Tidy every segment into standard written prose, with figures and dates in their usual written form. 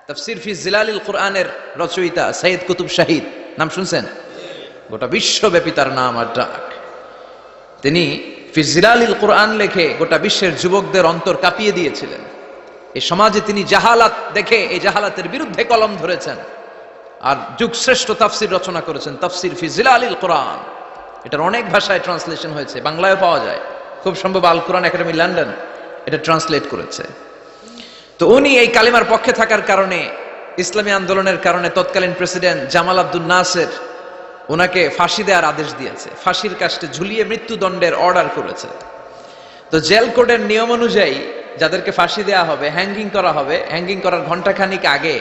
তাফসীর ফি জিলালিল কোরআনের রচয়িতা সৈয়দ কুতুব শাহিদ, নাম শুনছেন? গোটা বিশ্বব্যাপী তার নাম আর ডাক। তিনি ফি জিলালিল কোরআন লেখে গোটা বিশ্বের যুবকদের অন্তর কাঁপিয়ে দিয়েছিলেন। এই সমাজে তিনি জাহালাত দেখে এই জাহালাতের বিরুদ্ধে কলম ধরেছেন আর যুগশ্রেষ্ঠ তাফসীর রচনা করেছেন, তাফসীর ফি জিলালিল কোরআন। এটার অনেক ভাষায় ট্রান্সলেশন হয়েছে, বাংলায়ও পাওয়া যায়, খুব সম্ভব আল কোরআন একাডেমি লন্ডন এটা ট্রান্সলেট করেছে। তো উনি এই কালিমার পক্ষে থাকার কারণে, ইসলামী আন্দোলনের কারণে তৎকালীন প্রেসিডেন্ট জামাল আব্দুল নাসের ওনাকে ফাঁসি দেওয়ার আদেশ দিয়েছে, ফাঁসির কাস্টে ঝুলিয়ে মৃত্যুদণ্ডের অর্ডার করেছে। তো জেল কোডের নিয়ম অনুযায়ী যাদেরকে ফাঁসি দেওয়া হবে, হ্যাঙ্গিং করা হবে, হ্যাঙ্গিং করার ঘন্টাখানিক আগে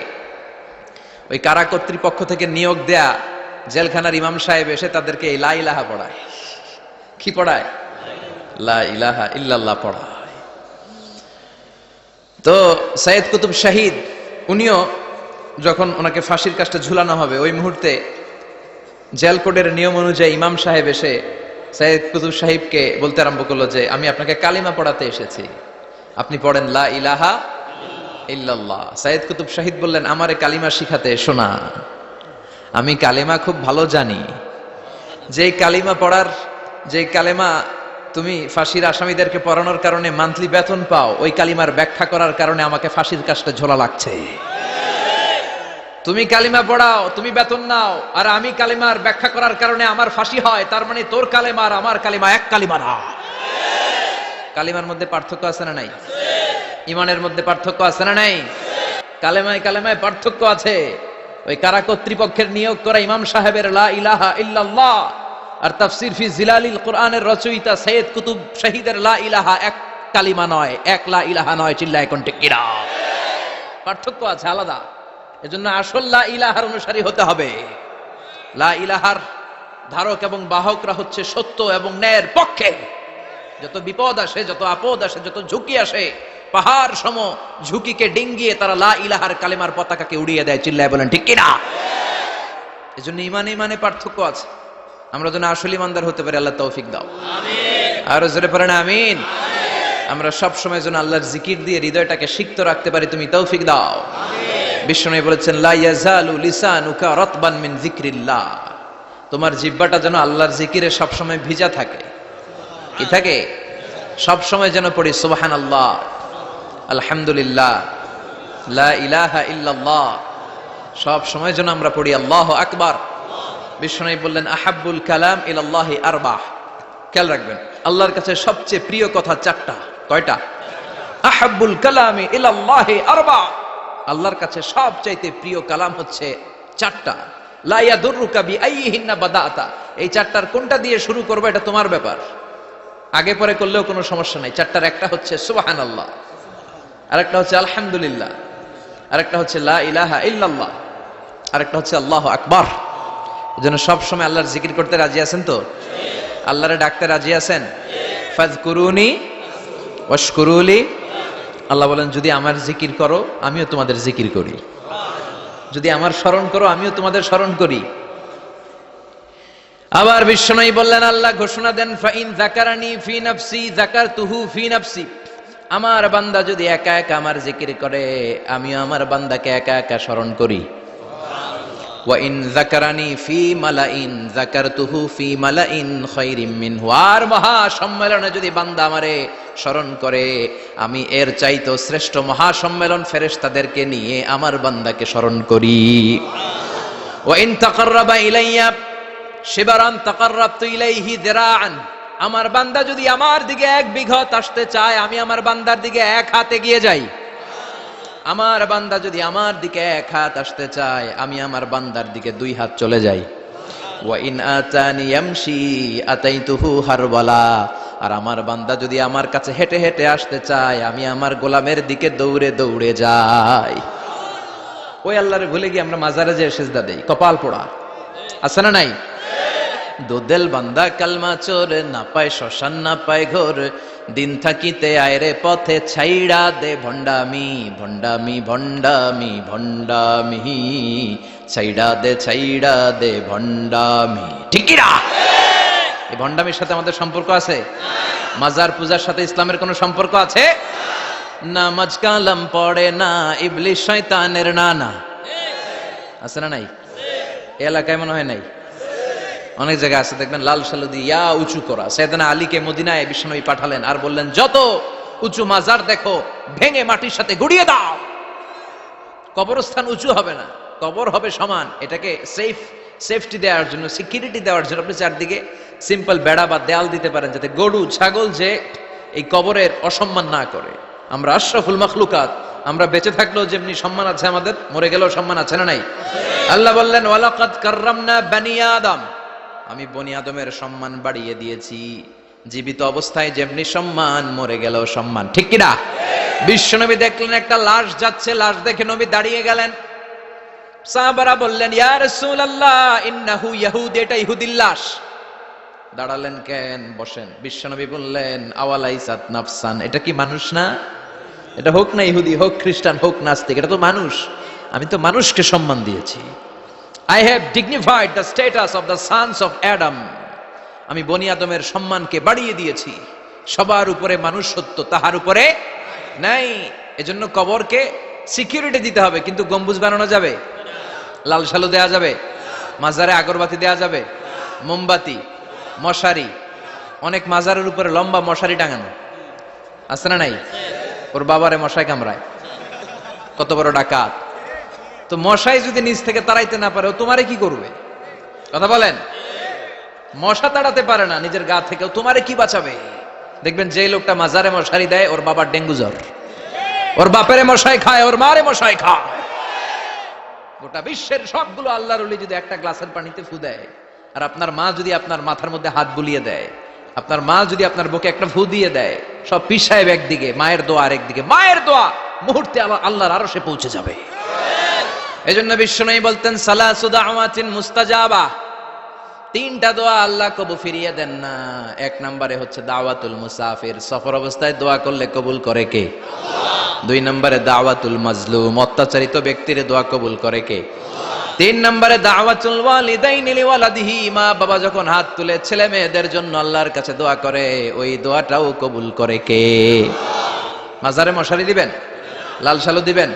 ওই কারা কর্তৃপক্ষ থেকে নিয়োগ দেয়া জেলখানার ইমাম সাহেব এসে তাদেরকে লা ইলাহা পড়ায়। কি পড়ায়? লা ইলাহা ইল্লাল্লাহ পড়ায়। তো সৈয়দ কুতুব শাহিদ উনিও যখন ওনাকে ফাঁসির কাস্টে ঝুলানো হবে, ওই মুহূর্তে জেল কোডের নিয়ম অনুযায়ী ইমাম সাহেব এসে সৈয়দ কুতুব সাহিবকে বলতে আরম্ভ করলো যে আমি আপনাকে কালিমা পড়াতে এসেছি, আপনি পড়েন লা ইলাহা ইল্লাল্লাহ। সৈয়দ কুতুব শাহিদ বললেন আমারে কালিমা শিখাতে এসো না, আমি কালিমা খুব ভালো জানি। যে কালিমা পড়ার, যে কালিমা তুমি ফাঁসির আসামিদেরকে পড়ানোর কারণে মান্থলি বেতন পাও, ওই কালিমার ব্যাখ্যা করার কারণে আমাকে ফাঁসির কাস্টে ঝোলা লাগছে। তুমি কালিমা পড়াও, তুমি বেতন নাও, আর আমি কালিমার ব্যাখ্যা করার কারণে আমার ফাঁসি হয়, তার মানে তোর কালিমা আর আমার কালিমা এক কালিমা না। কালিমার মধ্যে পার্থক্য আছে না নাই? ইমানের মধ্যে পার্থক্য আছে না নাই? কালেমায় কালেমায় পার্থক্য আছে। ওই কারা কর্তৃপক্ষের নিয়োগ করা ইমাম সাহেবের লা ইলাহা ইল্লাল্লাহ আর তাফসীর ফি জিলালিল কোরআনের রচয়িতা সৈয়দ কুতুব শাহিদের লা ইলাহা এক কালিমা নয়, এক লা ইলাহা নয়। চিল্লায় কোন ঠিক কিনা? পার্থক্য আছে, আলাদা। এজন্য আসল লা ইলাহার অনুসারী হতে হবে। লা ইলাহার ধারক এবং বাহকরা হচ্ছে সত্য এবং ন্যায়ের পক্ষে। যত বিপদ আসে, যত আপদ আসে, যত ঝুঁকি আসে, পাহাড় সম ঝুঁকিকে ডিঙ্গিয়ে তারা লা ইলাহার কালিমার পতাকাকে উড়িয়ে দেয়। চিল্লায় বলেন ঠিক কিনা? এজন্য ইমানে ইমানে পার্থক্য আছে। আমরা যেন আসল ইমানদার হতে পারি, আল্লাহ তৌফিক দাও। আমিন। আর জোরে পড়েন আমিন। আমরা সব সময় যেন আল্লাহর জিকির দিয়ে হৃদয়টাকে সিক্ত রাখতে পারি, তুমি তৌফিক দাও। আমিন। বিশ্বনবী বলেছেন লা ইয়াজালু লিসানুকা রাতবান মিন যিকরিল্লাহ, তোমার জিহ্বাটা যেন আল্লাহর জিকিরে সব সময় ভিজা থাকে। কি থাকে? সব সময় যেন পড়ি সুবহানাল্লাহ, আলহামদুলিল্লাহ, লা ইলাহা ইল্লাল্লাহ। সব সময় যেন আমরা পড়ি আল্লাহু আকবার। বিশ্বনবী বললেন আহাব্বুল কালাম ইলাল্লাহি আরবাহ। খেয়াল রাখবেন, আল্লাহর কাছে সবচেয়ে প্রিয় কথা চারটা। কয়টা? আহাব্বুল কালামি ইলাল্লাহি আরবাহ। আল্লাহর কাছে সবচাইতে প্রিয় কালাম হচ্ছে চারটা। লা ইয়াদুররুকা বিআইয়িহিন্না বাদাতা। এই চারটার কোনটা দিয়ে শুরু করবে এটা তোমার ব্যাপার, আগে পরে করলেও কোনো সমস্যা নাই। চারটার একটা হচ্ছে সুবহানাল্লাহ, আরেকটা হচ্ছে আলহামদুলিল্লাহ, আরেকটা হচ্ছে লা ইলাহা ইল্লাল্লাহ, আরেকটা হচ্ছে আল্লাহু আকবার। এজন্য সব সময় আল্লাহর জিকির করতে রাজি আছেন তো? আল্লাহরে ডাকতে রাজি আছেন? ফাযকুরুনি ওয়াশকুরুলি। আল্লাহ বলেন যদি আমার জিকির করো আমিও তোমাদের জিকির করি, যদি আমার স্মরণ করো আমিও তোমাদের স্মরণ করি। আবার বিশ্বনবী বললেন, আল্লাহ ঘোষণা দেন ফাইন যাকারানি ফি নাফসি যাকারতুহু ফি নাফসি। আমার বান্দা যদি একা একা আমার জিকির করে আমিও আমার বান্দাকে একা একা স্মরণ করি। ওয়া ইন যাকারানি ফি মালাইন যাকারতুহু ফি মালাইন খায়রিম মিনহু। আর মহা সম্মেলনে যদি বান্দা আমারে স্মরণ করে আমি এর চাইতে শ্রেষ্ঠ মহা সম্মেলন ফেরেশতাদেরকে নিয়ে আমার বান্দাকে স্মরণ করি। ওয়া ইন তাকাররাবা ইলাইয়া শিবরান তাকাররাবতু ইলাইহি যিরাআন। আমার বান্দা যদি আমার দিকে এক বিঘত আসতে চায় আমি আমার বান্দার দিকে এক হাত এগিয়ে যাই। আমার বান্দা যদি আমার দিকে এক হাত আসতে চায় আমি আমার বান্দার দিকে দুই হাত চলে যাই। ওয়া ইন আতানি ইয়ামশি আতাইতুহু হারওয়ালা। আর আমার বান্দা যদি আমার কাছে হেঁটে হেঁটে আসতে চায় আমি আমার গোলামের দিকে দৌড়ে দৌড়ে যাই। ওই আল্লাহরে ভুলে গিয়ে আমরা মাজারে যেয়ে সিজদা দেই, কপাল পোড়া। আছে না নাই? দোদেল বান্দা কালমা চোর, না পায় শ্মশান না পায় ঘোর, দিন থাকিতে আয়রে পথে ছাইড়া দে ভণ্ডামি ভণ্ডামি ভণ্ডামি ভণ্ডামি, ছাইড়া দে ভণ্ডামি। ঠিক কি না? এই ভণ্ডামির সাথে আমাদের সম্পর্ক আছে? মাজার পূজার সাথে ইসলামের কোনো সম্পর্ক আছে? নামাজ কালাম পড়ে না, ইবলিস শয়তানের নানা। আছে না নাই? এই এলাকায় মনে হয় নাই, অনেক জায়গায় আছে দেখবেন লাল সালু দিয়া উঁচু করা। সাইয়েদনা আলীকে মদিনায় বিশ্বনবী পাঠালেন আর বললেন, যত উঁচু মাজার দেখো ভেঙে মাটির সাথে গুড়িয়ে দাও। কবরস্থান উঁচু হবে না, কবর হবে সমান। এটাকে সেফটি দেওয়ার জন্য, সিকিউরিটি দেওয়ার জন্য আপনি চারদিকে সিম্পল বেড়া বা দেয়াল দিতে পারেন, যাতে গরু ছাগল যে এই কবরের অসম্মান না করে। আমরা আশরাফুল মাখলুকাত, আমরা বেঁচে থাকলেও যেমনি সম্মান আছে আমাদের, মরে গেলেও সম্মান আছে না নাই? আল্লাহ বললেন, ওয়ালাকাদ কাররামনা বানি আদম, আমি বনি আদমের সম্মান বাড়িয়ে দিয়েছি। জীবিত অবস্থায় যেমনি সম্মান, মরে গেলেও সম্মান। ঠিক কিনা? বিশ্বনবী দেখলেন একটা লাশ যাচ্ছে, লাশ দেখে নবী দাঁড়িয়ে গেলেন। সাহাবারা বললেন, ইয়া রাসূলুল্লাহ ইন্নাহু ইয়াহুদি, এটা ইহুদির লাশ। দাঁড়ালেন কেন? বসেন। বিশ্বনবী বললেন, আওয়ালাইসাত নাফসান, এটা কি মানুষ না? এটা হোক না ইহুদি, হোক খ্রিস্টান, হোক নাস্তিক, এটা তো মানুষ। আমি তো মানুষকে সম্মান দিয়েছি। I have dignified the status of the sons of Adam. আমি বনি আদমের সম্মানকে বাড়িয়ে দিয়েছি। সবার উপরে মানুষ সত্য, তাহার উপরে নাই। এজন্য কবরকে সিকিউরিটি দিতে হবে, কিন্তু গম্বুজ বানানো যাবে? লাল সালু দেয়া যাবে? মাজারে আগরবাতি দেয়া যাবে? মোমবাতি, মশারি। অনেক মাজারের উপরে লম্বা মশারি টাঙানো আছে না নাই? ওর বাবারে মশায় কামড়ায়, কত বড় ডাকাত। তো মশাই যদি নিচ থেকে তাড়াইতে না পারে, ও তোমারে কি করবে? কথা বলেন। মশা তাড়াতে পারে না নিজের গা থেকে, তোমারে কি বাঁচাবে? দেখবেন যে লোকটা মাজারে মশারি দেয়, ওর বাবার ডেঙ্গু জ্বর। ওর বাপেরে মশাই খায়, ওর মারে মশাই খায়। গোটা বিশ্বের সবগুলো আল্লাহর ওলি যদি একটা গ্লাসের পানিতে ফু দেয়, আর আপনার মা যদি আপনার মাথার মধ্যে হাত বুলিয়ে দেয়, আপনার মা যদি আপনার বুকে একটা ফু দিয়ে দেয়, সব পীর সাহেব একদিকে, মায়ের দোয়া আরেকদিকে। মায়ের দোয়া মুহূর্তে আল্লাহর আরশে পৌঁছে যাবে। এজন্য বিশ্বনবী বলতেন, সালাসু দাওয়াতিন মুস্তাজাবা, তিনটা দোয়া আল্লাহ কবুল ফিরিয়ে দেন না। এক নম্বরে হচ্ছে দাওয়াতুল মুসাফির, সফর অবস্থায় দোয়া করলে কবুল করে কে? আল্লাহ। দুই নম্বরে দাওয়াতুল মাজলুম, অত্যাচারিত ব্যক্তির দোয়া কবুল করে কে? তিন নম্বরে দাওয়াতুল ওয়ালিদাইনি লিওয়ালাদিহি, মা বাবা যখন হাত তুলে ছেলে মেয়েদের জন্য আল্লাহর কাছে দোয়া করে, ওই দোয়াটাও কবুল করে কে? মাজারে মশারি দিবেন? লাল সালু দিবেন?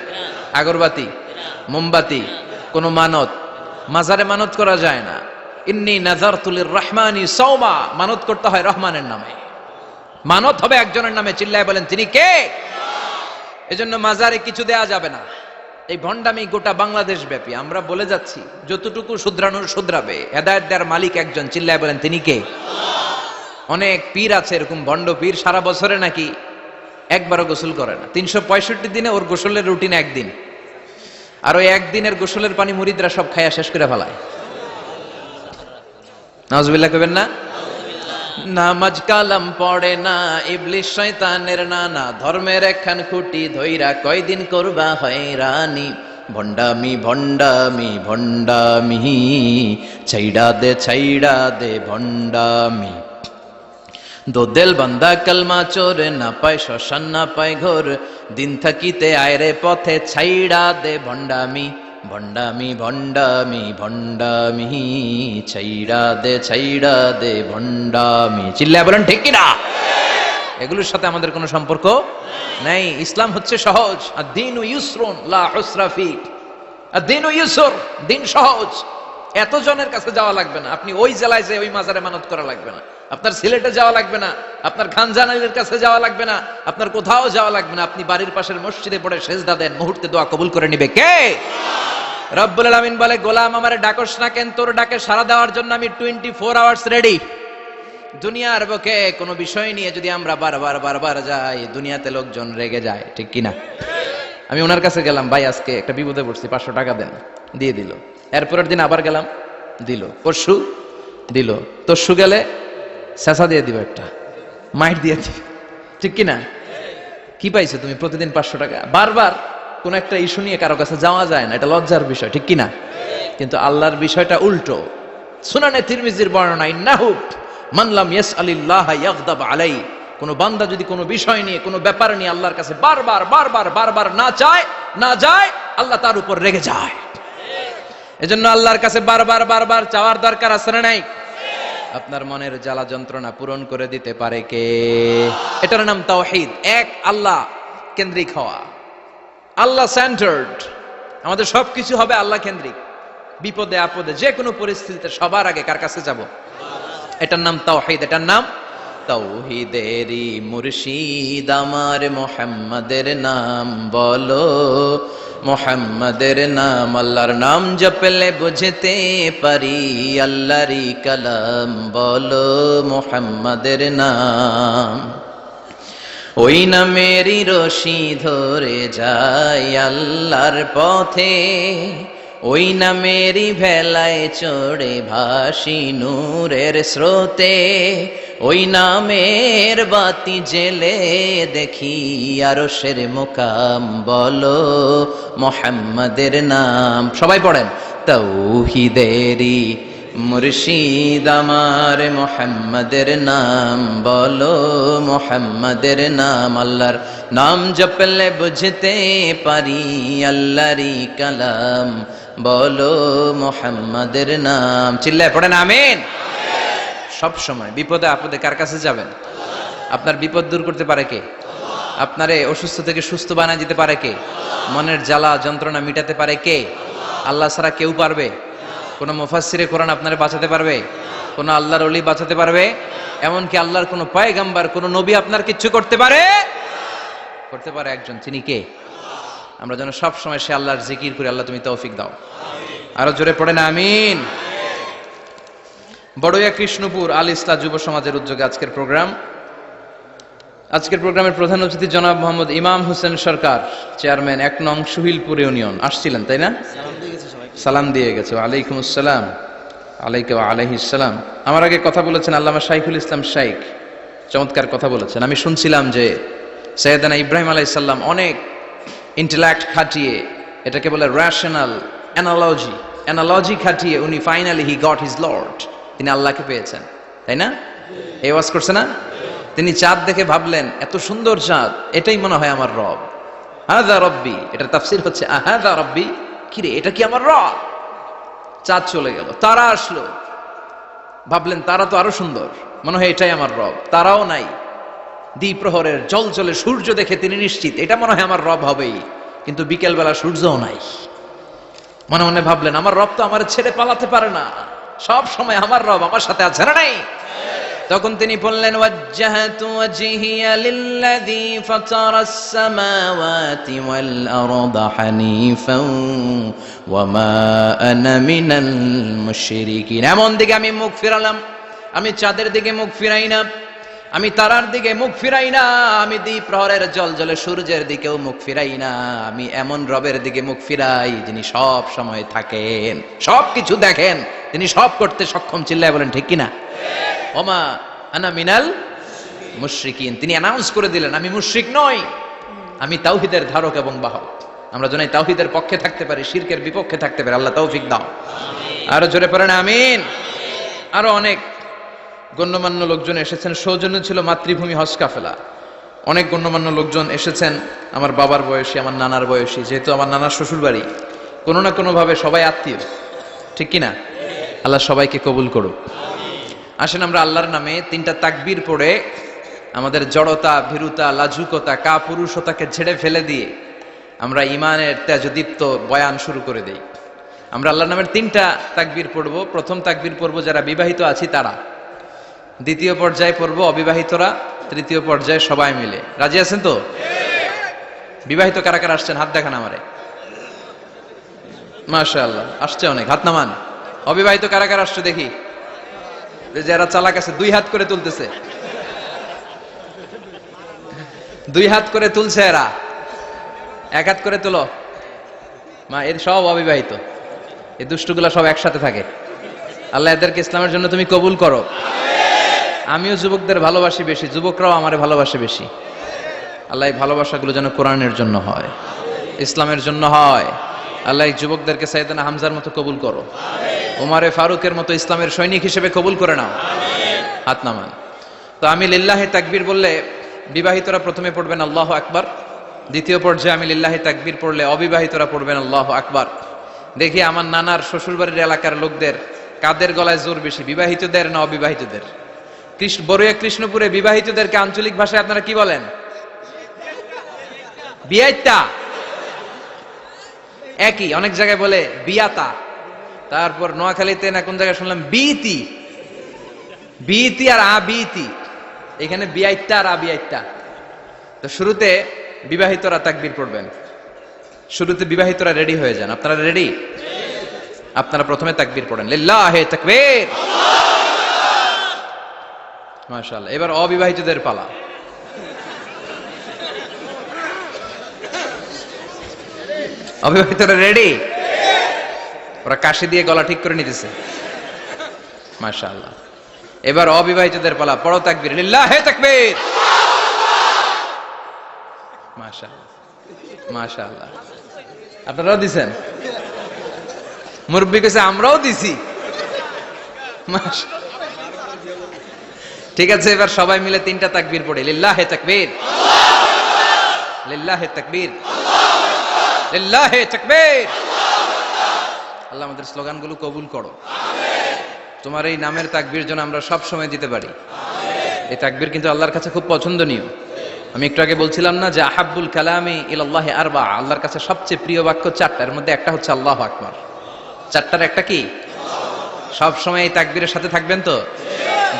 আগরবাতি, মোমবাতি, কোন মানত? মাজারে মানত করা যায় না। ইন্নী নাযারতু লিররহমানি সাওমা, মানত করতে হয় রহমানের নামে। মানত হবে একজনের নামে, চিল্লায় বলেন তিনি কে? এজন্য মাজারে কিছু দেয়া যাবে না। এই ভণ্ডামি গোটা বাংলাদেশ ব্যাপী। আমরা বলে যাচ্ছি, যতটুকু শুধরানোর শুধরাবে। হেদায়েত দেওয়ার মালিক একজন, চিল্লায় বলেন তিনি কে? অনেক পীর আছে এরকম ভণ্ড পীর, সারা বছরে নাকি একবারও গোসল করে না। 365 দিনে ওর গোসলের রুটিন একদিন, আর ওই একদিনের গোসলের পানি মুরিদরা সব খায়া শেষ করে ফেলায়। নাউজুবিল্লাহ কইবেন না? নামাজ কালাম পড়ে না, ইবলিস শয়তানের নানা। ধর্মের একখান খুঁটি ধইরা কয়দিন করবা হয়রানি। ভণ্ডামি ভণ্ডামি ভণ্ডামি, ছাইড়া দে ভণ্ডামি। দোদেল বান্দা কালমা চোরে, না পায় শ্মশান না পায় ঘর। দিন থাকিতে আয়রে পথে, ছাইড়া দে ভণ্ডামি। ভণ্ডামি ভণ্ডামি ভণ্ডামি, ছাইড়া দে ভণ্ডামি। চিল্লায় বলেন ঠিক কিনা? এগুলোর সাথে আমাদের কোনো সম্পর্ক নাই। ইসলাম হচ্ছে সহজ। আদ-দীনু ইউসরুন লা উসরা ফি, আদ-দীনু ইউসর, দিন সহজ। এত জনের কাছে যাওয়া লাগবে না। আপনি ওই জেলায় যে ওই মাজারে মানত করা লাগবে না। আপনার সিলেটে যাওয়া লাগবে না, আপনার খানজানাইয়ের কাছে যাওয়া লাগবে না, আপনার কোথাও যাওয়া লাগবে না। আপনি বাড়ির পাশের মসজিদে পড়ে সেজদা দেন, মুহূর্তে দোয়া কবুল করে নিবে কে? রব্বুল আলামিন বলে, গোলাম আমারে ডাকস না কেন? তোর ডাকে সাড়া দেওয়ার জন্য আমি 24 আওয়ার্স রেডি। দুনিয়ার বুকে কোনো বিষয় নিয়ে যদি আমরা বারবার যাই, দুনিয়াতে লোকজন রেগে যায়, ঠিক কিনা? আমি ওনার কাছে গেলাম, ভাই আজকে একটা বিপদে পড়ছি, 500 টাকা দেন, দিয়ে দিল। এরপরের দিন আবার গেলাম, দিল। পরশু দিল, তরশু গেলে শেষা দিয়ে দিব, একটা মাইট দিয়ে দিব, ঠিক কিনা? কি পাইছো তুমি? প্রতিদিন 500 টাকা। বারবার কোন একটা ইস্যু নিয়ে কারো কাছে যাওয়া যায় না, এটা লজ্জার বিষয়, ঠিক কিনা? কিন্তু আল্লাহর বিষয়টা উল্টো। সুনানে তিরমিজির বর্ণনা, ইন্নাহু মান লাম ইয়াসআলিল্লাহ ইয়াগদাব আলাই, কোন বান্দা যদি কোনো বিষয় নিয়ে, কোনো ব্যাপার নিয়ে আল্লাহর কাছে বারবার না যায়, আল্লাহ তার উপর রেগে যায়। এজন্য আল্লাহর কাছে বারবার চাওয়ার দরকার আছে না নাই? আপনার মনের জ্বালা যন্ত্রণা পূরণ করে দিতে পারে কে? এটার নাম তাওহীদ। এক আল্লাহকে কেন্দ্রিক হওয়া, আল্লাহ সেন্টার্ড। আমাদের সবকিছু হবে আল্লাহ কেন্দ্রিক। বিপদে আপদে যে কোনো পরিস্থিতিতে সবার আগে কার কাছে যাব? এটার নাম তাওহীদ, এটার নাম তাওহীদেরই মুর্শিদ আমার মুহাম্মাদের নাম বলো, মুহাম্মাদের নাম। আল্লাহর নাম জপলে বুঝতে পারি আল্লাহরই কালাম বলো, মুহাম্মাদের নাম। ওই নামেরই রশি ধরে যাই আল্লাহর পথে, ওই নামেরই ভেলায় চড়ে ভাসি নূরের স্রোতে, ওই নামের বাতি জেলে দেখি আরশের মুকাম বলো, মুহাম্মাদের নাম। সবাই পড়েন, তাওহীদেরই মুর্শিদ আমার মুহাম্মাদের নাম বলো, মুহাম্মাদের নাম। আল্লাহর নাম জপলে বুঝতে পারি আল্লাহরই কালাম বলো, মুহাম্মাদের নাম। চিল্লায় পড়েন আমিন। সব সময় বিপদে আপদে কার কাছে যাবেন? আপনার বিপদ দূর করতে পারে কে? আপনারে অসুস্থ থেকে সুস্থ বানায় দিতে পারে কে? মনের জ্বালা যন্ত্রণা মিটাতে পারে কে? আল্লাহ ছাড়া কেউ পারবে? কোন মুফাসসিরে কোরআন আপনারে বাঁচাতে পারবে? কোন আল্লাহর ওলি বাঁচাতে পারবে? এমনকি আল্লাহর কোন পয়গাম্বার কোন নবী আপনার কিচ্ছু করতে পারে? করতে পারে একজন, তিনি কে? আমরা যেন সব সময় সে আল্লাহর জিকির করি। আল্লাহ তুমি তৌফিক দাও। আরো জোরে পড়েন আমিন। বড়ইয়া কৃষ্ণপুর আল ইসলাহ যুব সমাজের উদ্যোগে আজকের প্রোগ্রাম। আজকের প্রোগ্রামের প্রধান অতিথি জনাব মোহাম্মদ ইমাম হোসেন সরকার, চেয়ারম্যান ১ নং সুহিলপুর ইউনিয়ন। আসছিলেন তাই না? সালাম দিয়ে গেছে। ওয়ালাইকুম আসসালাম। আলাইকা ওয়া আলাইহিস সালাম। আমার আগে কথা বলেছেন আল্লামা শাইখুল ইসলাম শাইখ, চমৎকার কথা বলেছেন। আমি শুনছিলাম যে সৈয়দনা ইব্রাহিম আলাইহিস সালাম অনেক ইন্টেলেক্ট খাটিয়ে, এটাকে বলে রেশনাল অ্যানালজি খাটিয়ে উনি finally he got his Lord, তিনি আল্লাহকে পেয়েছেন, তাই না? এই ওয়াজ করছে না? তিনি চাঁদ দেখে ভাবলেন এত সুন্দর চাঁদ, এটাই মনে হয় আমার রব। হাযা রব্বি, এটার তাফসীর হচ্ছে হাযা রব্বি, কিরে এটা কি আমার রব? চাঁদ চলে গেল, তারা আসলো, ভাবলেন তারা তো আরো সুন্দর, মনে হয় এটাই আমার রব। তারাও নাই, দ্বিপ্রহরের জলজলে সূর্য দেখে তিনি নিশ্চিত এটা মনে হয় আমার রব হবেই। কিন্তু বিকেল বেলা সূর্যও নাই। মনে মনে ভাবলেন আমার রব তো আমার ছেড়ে পালাতে পারে না, সব সময় আমার রব আমার সাথে আছে না নাই? তখন তিনি বললেন ওয়াজ্জাহাতু ওয়াজহিয়া লিল্লাযী ফাতারাস সামাওয়াতি ওয়াল আরদা হানিফান ওয়া মা আনা মিনাল মুশরিকিন। এমন দিকে আমি মুখ ফিরালাম, আমি চাঁদের দিকে মুখ ফিরাই না, আমি তারার দিকে মুখ ফিরাই না, আমি দ্বিপ্রহরের জলজলে সূর্যের দিকেও মুখ ফিরাই না। আমি এমন রবের দিকে মুখ ফিরাই যিনি সব সময় থাকেন, সব কিছু দেখেন, তিনি সব করতে সক্ষম। চিল্লায় বলেন ঠিক কিনা? ওমা আনা মিনাল মুশরিকিন। তিনি অ্যানাউন্স করে দিলেন আমি মুশরিক নই, আমি তাওহীদের ধারক এবং বাহক। আমরা যেন এই তাওহীদের পক্ষে থাকতে পারি, শিরকের বিপক্ষে থাকতে পারি। আল্লাহ তৌফিক দাও। আরো জোরে পড়েন আমিন। আরো অনেক গণ্যমান্য লোকজন এসেছেন। সৌজন্য ছিল মাতৃভূমি হজ কাফেলা। অনেক গণ্যমান্য লোকজন এসেছেন, আমার বাবার বয়সী, আমার নানার বয়সী, যেহেতু আমার নানার শ্বশুর বাড়ি, কোনো না কোনো ভাবে সবাই আত্মীয়, ঠিক কিনা? আল্লাহ সবাইকে কবুল করুক। আসেন আমরা আল্লাহর নামে 3টা তাকবীর পড়ে আমাদের জড়তা, ভীরুতা, লাজুকতা, কাপুরুষতাকে ঝেড়ে ফেলে দিয়ে আমরা ইমানের তেজদীপ্ত বয়ান শুরু করে দেই। আমরা আল্লাহর নামের 3টা তাকবীর পড়ব। প্রথম তাকবীর পড়ব যারা বিবাহিত আছি তারা, দ্বিতীয় পর্যায়ে পড়ব অবিবাহিতরা, তৃতীয় পর্যায়ে সবাই মিলে। রাজি আছেন তো? বিবাহিত কারা কারা আসছেন হাত দেখান আমারে। মাশাআল্লাহ, আসছে অনেক, হাত নামান। অবিবাহিত কারা কারা আসছে দেখি। যারা চালাক আছে 2 হাত করে তুলতেছে, 2 হাত করে তুলছে এরা, 1 হাত করে তুলো। মা এর সব অবিবাহিত, এই দুষ্টগুলা সব একসাথে থাকে। আল্লাহ এদেরকে ইসলামের জন্য তুমি কবুল করো। আমিও যুবকদের ভালোবাসি বেশি, যুবকরাও আমারে ভালোবাসে বেশি। আল্লাহ এই ভালোবাসাগুলো যেন কোরআনের জন্য হয়, ইসলামের জন্য হয়। আল্লাহ এই যুবকদেরকে সাইয়েদনা হামজার মতো কবুল করো, ওমরে ফারুকের মতো ইসলামের সৈনিক হিসেবে কবুল করে নাও। হাত নামান। তো আমি লিল্লাহি তাকবীর বললে বিবাহিতরা প্রথমে পড়বেন আল্লাহু আকবার, দ্বিতীয় পর্যায়ে আমি লিল্লাহি তাকবীর পড়লে অবিবাহিতরা পড়বেন আল্লাহু আকবার। দেখি আমার নানার শ্বশুরবাড়ির এলাকার লোকদের কাদের গলায় জোর বেশি, বিবাহিতদের না অবিবাহিতদের? বড়ইয়া কৃষ্ণপুরে বিবাহিতদেরকে আঞ্চলিক ভাষায় আপনারা কি বলেন? বিয়াইতা একই, অনেক জায়গায় বলে বিয়াতা, তারপর নোয়াখালীতে না কোন জায়গায় শুনলাম বিইতি, বিইতি আর আবিইতি, এখানে বিয়াইতা আর আবিয়াইতা। তো শুরুতে বিবাহিতরা তাকবীর পড়বেন, শুরুতে বিবাহিতরা রেডি হয়ে যান। আপনারা রেডি? আপনারা প্রথমে তাকবীর পড়েন, লিল্লাহি তাকবীর, মাশাআল্লাহ। এবার অবিবাহিতদের পালা। অবিবাহিতরা রেডি? ওরা কাশি দিয়ে গলা ঠিক করে নিতেছে, মাশাআল্লাহ। এবার অবিবাহিতদের পালা, পড়ো তাকবীর, লিল্লাহি তাকবীর, মাশাআল্লাহ মাশাআল্লাহ। আপনারাও দিছেন? মুরব্বি কইছে আমরাও দিছি, ঠিক আছে। এবার সবাই মিলে তিনটা তাকবীর পড়ে, লিল্লাহি তাকবীর, লিল্লাহি তাকবীর, লিল্লাহি তাকবীর। আল্লাহ আমাদের স্লোগানগুলো কবুল করো, তোমার এই নামের তাকবীর যেন আমরা সব সময় দিতে পারি। এই তাকবীর কিন্তু আল্লাহর কাছে খুব পছন্দনীয়। আমি একটু আগে বলছিলাম না যে আহাব্বুল কালামি ইলাল্লাহি আরবা, আল্লাহর কাছে সবচেয়ে প্রিয় বাক্য চারটা, এর মধ্যে একটা হচ্ছে আল্লাহু আকবার। চারটার একটা কি? সব সময় এই তাকবীরের সাথে থাকবেন তো?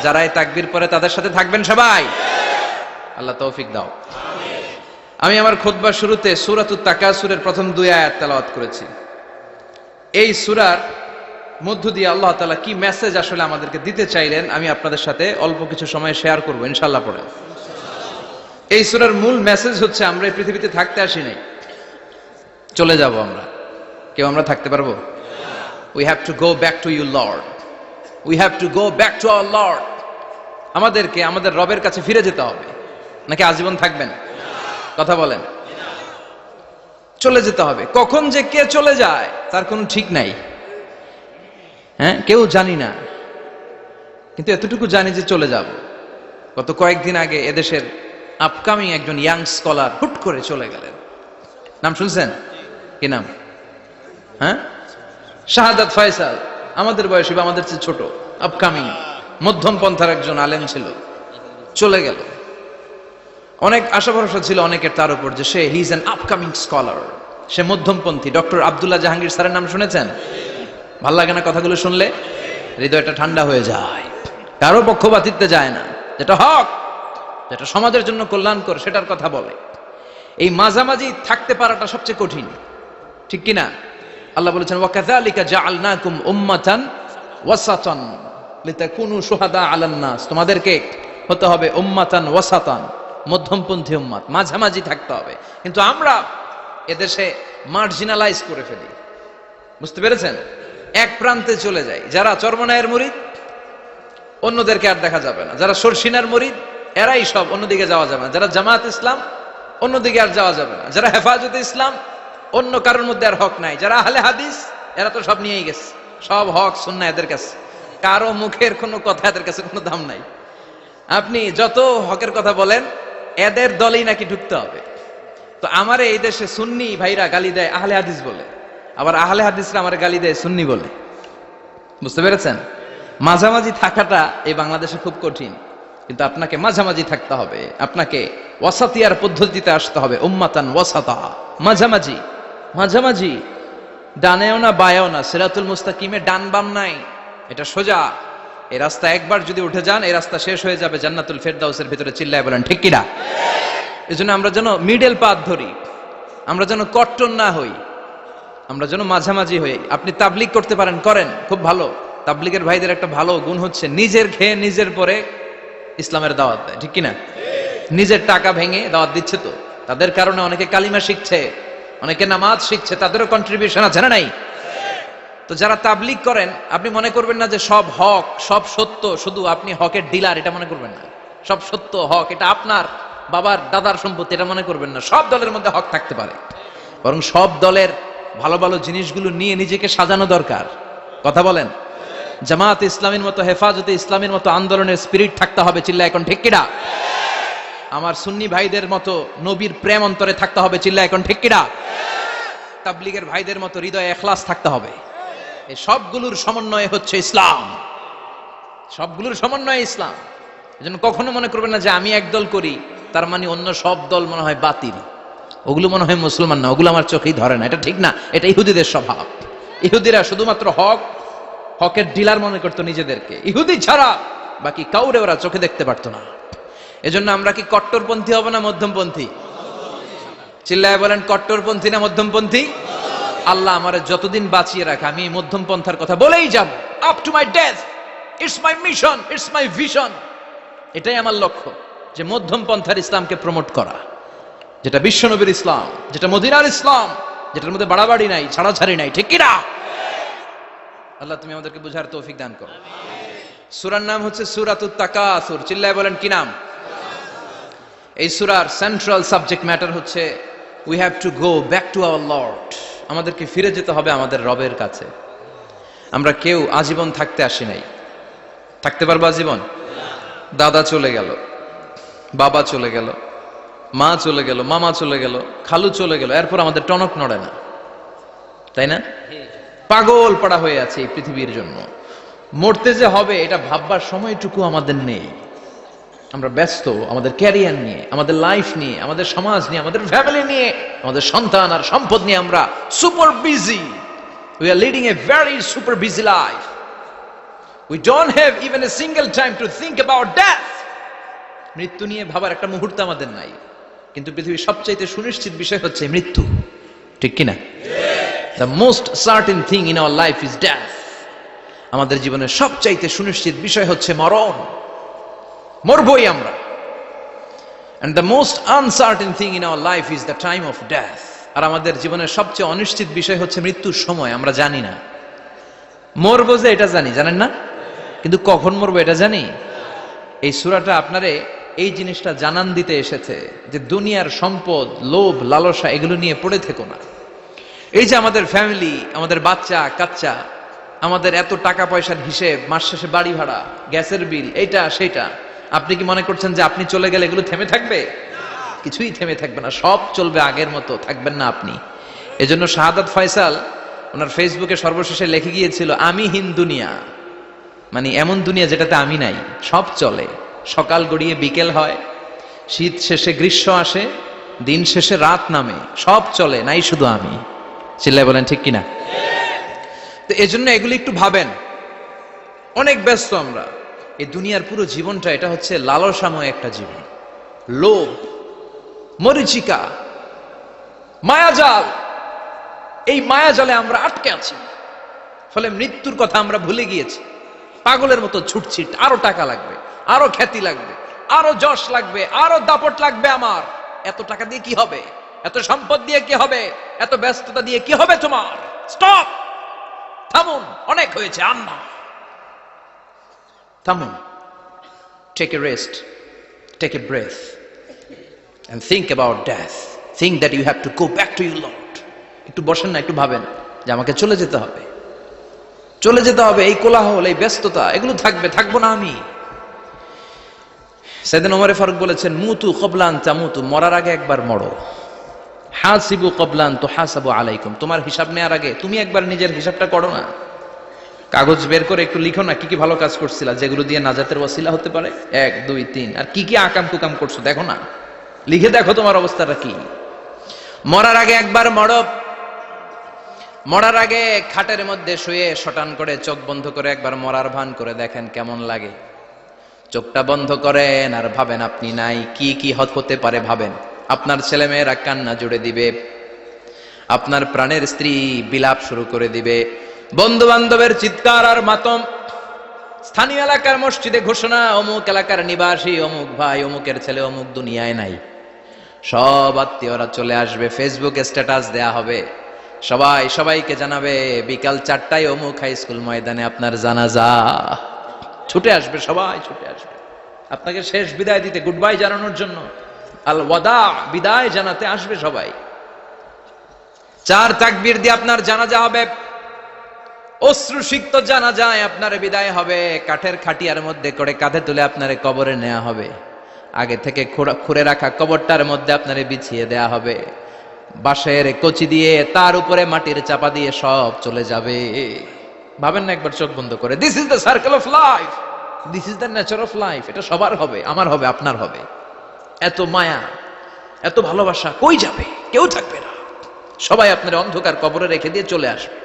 যারা এই তাকবীর পড়ে তাদের সাথে থাকবেন সবাই। আল্লাহ তৌফিক দাও। আমি আমার খুতবার শুরুতে সূরাতুত তাকাসুরের প্রথম 2 আয়াত তেলাওয়াত করেছি। এই সূরার মধ্য দিয়ে আল্লাহ তাআলা কি মেসেজ আসলে আমাদেরকে দিতে চাইলেন আমি আপনাদের সাথে অল্প কিছু সময় শেয়ার করব ইনশাআল্লাহ। পড়ে এই সূরার মূল মেসেজ হচ্ছে আমরা এই পৃথিবীতে থাকতে আসি নাই, চলে যাব আমরা। কেউ আমরা থাকতে পারবো? We have to go back to you Lord, we have to go back to our Lord। আমাদেরকে আমাদের রবের কাছে ফিরে যেতে হবে। নাকি আজীবন থাকবেন? কথা বলেন। চলে যেতে হবে। কখন যে কে চলে যায় তার কোনো ঠিক নাই, হ্যাঁ, কেউ জানি না, কিন্তু এতটুকু জানি যে চলে যাব। গত কয়েকদিন আগে এদেশের আপকামিং একজন ইয়াং স্কলার হুট করে চলে গেলেন। নাম শুনছেন? কি নাম? হ্যাঁ, শাহাদাত ফয়সাল। আমাদের বয়সী বা আমাদের চেয়ে ছোট, আপকামিং মধ্যম পন্থার একজন আলেম ছিল, চলে গেল। অনেক আশা ভরসা ছিল অনেকের তার উপর যে সে he is an upcoming scholar, সে মধ্যমপন্থী। ডক্টর আব্দুল্লাহ জাহাঙ্গীর স্যারের নাম শুনেছেন? ভাল লাগে না কথাগুলো শুনলে? হৃদয়টা ঠান্ডা হয়ে যায়। কারো পক্ষপাতিত্বে যায় না, যেটা হক, যেটা সমাজের জন্য কল্যাণকর সেটার কথা বলে। এই মাঝামাঝি থাকতে পারাটা সবচেয়ে কঠিন, ঠিক কিনা? আল্লাহ বলেছেন ওয়াকাযালিকা জাআলনাকুম উম্মাতান ওয়াসাতান লিতাকুনু শুহাদা আলান নাস। তোমাদেরকে হতে হবে উম্মাতান ওয়াসাতান, মধ্যমপন্থী উম্মাত, মাঝামাঝি থাকতে হবে। কিন্তু আমরা এদেশে মার্জিনালাইজ করে ফেলি, বুঝতে পেরেছেন? এক প্রান্তে চলে যাই। যারা চরমনায়ের মুরিদ অন্যদেরকে আর দেখা যাবে না, যারা সরসিনার মুরিদ এরাই সব, অন্যদিকে যাওয়া যাবে না। যারা জামাত ইসলাম অন্যদিকে আর যাওয়া যাবে না। যারা হেফাজতে ইসলাম অন্য কারোর মধ্যে আর হক নাই। যারা আহলে হাদিস এরা তো সব নিয়েই গেছে, সব হক সুন্নাহ এদের কাছে, কারো মুখের কোনো কথা এদের কাছে কোনো দাম নাই। আপনি যত হকের কথা বলেন এদের দলেই নাকি ঢুকতে হবে। তো আমারে এই দেশে সুন্নি ভাইরা গালি দেয় আহলে হাদিস বলে, আবার আহলে হাদিসরা আমারে গালি দেয় সুন্নি বলে, বুঝতে পেরেছেন? মাঝামাঝি থাকাটা এই বাংলাদেশে খুব কঠিন, কিন্তু আপনাকে মাঝামাঝি থাকতে হবে। আপনাকে ওয়াসাতিয়ার পদ্ধতিতে আসতে হবে, উম্মাতান ওয়াসাতা, মাঝামাঝি। মাঝামাঝি, ডানেও না বায়েও না, সিরাতুল মুস্তাকিমে ডান বাম নাই, এটা সোজা। এই রাস্তা একবার যদি উঠে যান এই রাস্তা শেষ হয়ে যাবে জান্নাতুল ফেরদাউসের ভিতরে। চিল্লায় বলেন ঠিক কিনা? এজন্য আমরা যেন মিডল পাথ ধরি, আমরা যেন কট্টর না হই, আমরা যেন মাঝামাঝি হই। আপনি তাবলিগ করতে পারেন, করেন, খুব ভালো। তাবলিগের ভাইদের একটা ভালো গুণ হচ্ছে নিজের খেয়ে নিজের পরে ইসলামের দাওয়াত দেয়, ঠিক কিনা? নিজের টাকা ভেঙে দাওয়াত দিচ্ছে, তো তাদের কারণে অনেকে কালিমা শিখছে, অনেকে নামাজ শিখছে, তাদেরও কন্ট্রিবিউশন আছে না নাই? তো যারা তাবলিগ করেন আপনি মনে করবেন না যে সব হক সব সত্য, শুধু আপনি হকের ডিলার এটা মনে করবেন না। সব সত্য হক এটা আপনার বাবার দাদার সম্পত্তি এটা মনে করবেন না। সব দলের মধ্যে হক থাকতে পারে, বরং সব দলের ভালো ভালো জিনিসগুলো নিয়ে নিজেকে সাজানো দরকার। কথা বলেন। জামাত ইসলামের মতো, হেফাজতে ইসলামের মতো আন্দোলনের স্পিরিট থাকতে হবে। চিল্লা এখন ঠিক কিনা? আমার সুন্নি ভাইদের মতো নবীর প্রেম অন্তরে থাকতে হবে। চিল্লা এখন ঠিক কিনা? তাবলিগের ভাইদের মতো হৃদয়ে ইখলাস থাকতে হবে। এই সবগুলোর সমন্বয় হচ্ছে ইসলাম, সবগুলোর সমন্বয় ইসলাম। এজন্য কখনো মনে করবেন না যে আমি এক দল করি তার মানে অন্য সব দল মনে হয় বাতিল। ওগুলো মনে হয় মুসলমান না, ওগুলো আমার চোখেই ধরে না, এটা ঠিক না, এটা ইহুদিদের স্বভাব। ইহুদিরা শুধুমাত্র হকের ডিলার মনে করতো নিজেদেরকে, ইহুদি ছাড়া বাকি কাউরে ওরা চোখে দেখতে পারতো না। এজন্য আমরা কি কট্টরপন্থী হব না মধ্যমপন্থী? চিল্লায় বলেন, কট্টরপন্থী না মধ্যমপন্থী? আল্লাহ আমারে যতদিন বাঁচিয়ে রাখে আমি মধ্যম পন্থার কথা বলেই যাব, up to my death. It's my mission, it's my vision. এটাই আমার লক্ষ্য, যে মধ্যম পন্থার ইসলামকে প্রমোট করা, যেটা বিশ্বনবীর ইসলাম, যেটা মদিনার ইসলাম, যেটার মধ্যে বাড়াবাড়ি নাই, ছাড়াছাড়ি নাই, ঠিক কি না? আল্লাহ তুমি আমাদেরকে বুঝার তৌফিক দান করো। সূরার নাম হচ্ছে সূরাতুত তাকাসুর। চিল্লায় বলেন কি নাম? এই সূরার সেন্ট্রাল সাবজেক্ট ম্যাটার হচ্ছে we have to go back to our Lord. আমাদেরকে ফিরে যেতে হবে আমাদের রবের কাছে। আমরা কেউ আজীবন থাকতে আসি নাই। থাকতে পারবো আজীবন? দাদা চলে গেল, বাবা চলে গেল, মা চলে গেল, মামা চলে গেল, খালু চলে গেল, এরপর আমাদের টনক নড়ে না, তাই না? পাগল পড়া হয়ে আছে এই পৃথিবীর জন্য। মরতে যে হবে এটা ভাববার সময়টুকু আমাদের নেই। আমরা ব্যস্ত আমাদের ক্যারিয়ার নিয়ে, আমাদের লাইফ নিয়ে, আমাদের সমাজ নিয়ে, আমাদের ফ্যামিলি নিয়ে, আমাদের সন্তান আর সম্পদ নিয়ে আমরা super busy. We are leading a very super busy life. We don't have even a single time to think about death. মৃত্যু নিয়ে ভাবার একটা মুহূর্ত আমাদের নাই। কিন্তু পৃথিবীর সবচাইতে সুনিশ্চিত বিষয় হচ্ছে মৃত্যু, ঠিক কিনা? The most certain thing in our life is death. আমাদের জীবনের সবচাইতে সুনিশ্চিত বিষয় হচ্ছে মরণ, মরবই আমরা। And the most uncertain thing in our life is the time of death. আর আমাদের জীবনের সবচেয়ে অনিশ্চিত বিষয় হচ্ছে মৃত্যুর সময়। আমরা জানি না মরবো, যে এটা জানি, জানেন না? কিন্তু কখন মরবো এটা জানি? এই সূরাটা আপনারে এই জিনিসটা জানান দিতে এসেছে যে দুনিয়ার সম্পদ, লোভ, লালসা এগুলো নিয়ে পড়ে থেকো না। এই যে আমাদের ফ্যামিলি, আমাদের বাচ্চা কাচ্চা, আমাদের এত টাকা পয়সার হিসেব, মাস শেষে বাড়ি ভাড়া, গ্যাসের বিল, এইটা সেটা, আপনি কি মনে করছেন যে আপনি চলে গেলে এগুলো থেমে থাকবে? কিছুই থেমে থাকবে না, সব চলবে আগের মতো, থাকবেন না আপনি। এজন্য শাহাদাত ফয়সাল ওনার ফেসবুকে সর্বশেষে লিখে গিয়েছিল, আমি হীন দুনিয়া, মানে এমন দুনিয়া যেটাতে আমি নাই, সব চলে। সকাল গড়িয়ে বিকেল হয়, শীত শেষে গ্রীষ্ম আসে, দিন শেষে রাত নামে, সব চলে, নাই শুধু আমি। চিল্লায় বলেন ঠিক কিনা? তো এজন্য এগুলো একটু ভাবেন। অনেক ব্যস্ত আমরা। এই দুনিয়ার পুরো জীবনটা এটা হচ্ছে লালসাময় একটা জীবন, লোভ, মরিচিকা, মায়াজাল। এই মায়াজালে আমরা আটকে আছি, ফলে মৃত্যুর কথা আমরা ভুলে গিয়েছি। পাগলের মতো ছুটছি, আরো টাকা লাগবে, আরো খ্যাতি লাগবে, আরো যশ লাগবে, আরো দাপট লাগবে আমার। এত টাকা দিয়ে কি হবে? এত সম্পদ দিয়ে কি হবে? এত ব্যস্ততা দিয়ে কি হবে তোমার? স্টপ, থামুন, অনেক হয়েছে, আম্মা থামুন। Take a rest, take a breath and think about death. Think that you have to go back to your Lord. একটু বসেন না, একটু ভাবেন যে আমাকে চলে যেতে হবে, চলে যেতে হবে। এই কোলাহল, এই ব্যস্ততা এগুলো থাকবে, থাকবো না আমি। সাইয়েদনা ওমর ফারুক বলেছেন, মুতু ক্বাবলা আন তামুতু, মরার আগে একবার মরো। হাসিবু ক্বাবলা আন তুহাসাবু আলাইকুম, তোমার হিসাব নেওয়ার আগে তুমি একবার নিজের হিসাবটা করো না। কাগজ বের করে একটু লিখো না, কি কি ভালো কাজ করছিলা, যেগুলো দিয়ে নাজাতের ওয়াসিলা হতে পারে, 1 2 3, আর কি কি আকাম কুকাম করছো দেখো না, লিখে দেখো তোমার অবস্থাটা কি। মরার আগে একবার মরো। মরার আগে খাটের মধ্যে শুয়ে শটান করে চোখ বন্ধ করে একবার মরার ভান করে দেখেন কেমন লাগে। চোখটা বন্ধ করেন আর ভাবেন আপনি নাই, কি কি হতে পারে ভাবেন। আপনার ছেলে মেয়েরা কান্না জুড়ে দিবে, আপনার প্রাণের স্ত্রী বিলাপ শুরু করে দিবে, বন্ধু বান্ধবের চিৎকার আর মাতম, স্থানীয় এলাকার মসজিদে ঘোষণা, অমুক এলাকার নিবাসী অমুক ভাই, অমুকের ছেলে অমুক দুনিয়ায় নাই। সব আত্মীয়রা চলে আসবে, ফেসবুকে স্ট্যাটাস দেয়া হবে, সবাই সবাইকে জানাবে বিকাল 4টায় অমুক হাই স্কুল ময়দানে আপনার জানাজা। ছুটে আসবে, সবাই ছুটে আসবে আপনাকে শেষ বিদায় দিতে, গুড বাই জানানোর জন্য, আল ওয়াদা, বিদায় জানাতে আসবে সবাই। 4 তাকবীর দিয়ে আপনার জানাজা হবে, অশ্রুসিক্ত জানাজায় আপনার বিদায় হবে। কাঠের খাটিয়ার মধ্যে করে কাঁধে তুলে আপনারে কবরে নেওয়া হবে, আগে থেকে খুঁড়ে রাখা কবরটার মধ্যে আপনারে বিছিয়ে দেয়া হবে, বাঁশের কচি দিয়ে তার উপরে মাটির চাপা দিয়ে সব চলে যাবে। ভাবেন না একবার চোখ বন্ধ করে, this is the circle of life, this is the nature of life. এটা সবার হবে, আমার হবে, আপনার হবে। এত মায়া, এত ভালোবাসা কই যাবে? কেউ থাকবে না, সবাই আপনার অন্ধকার কবরে রেখে দিয়ে চলে আসবে।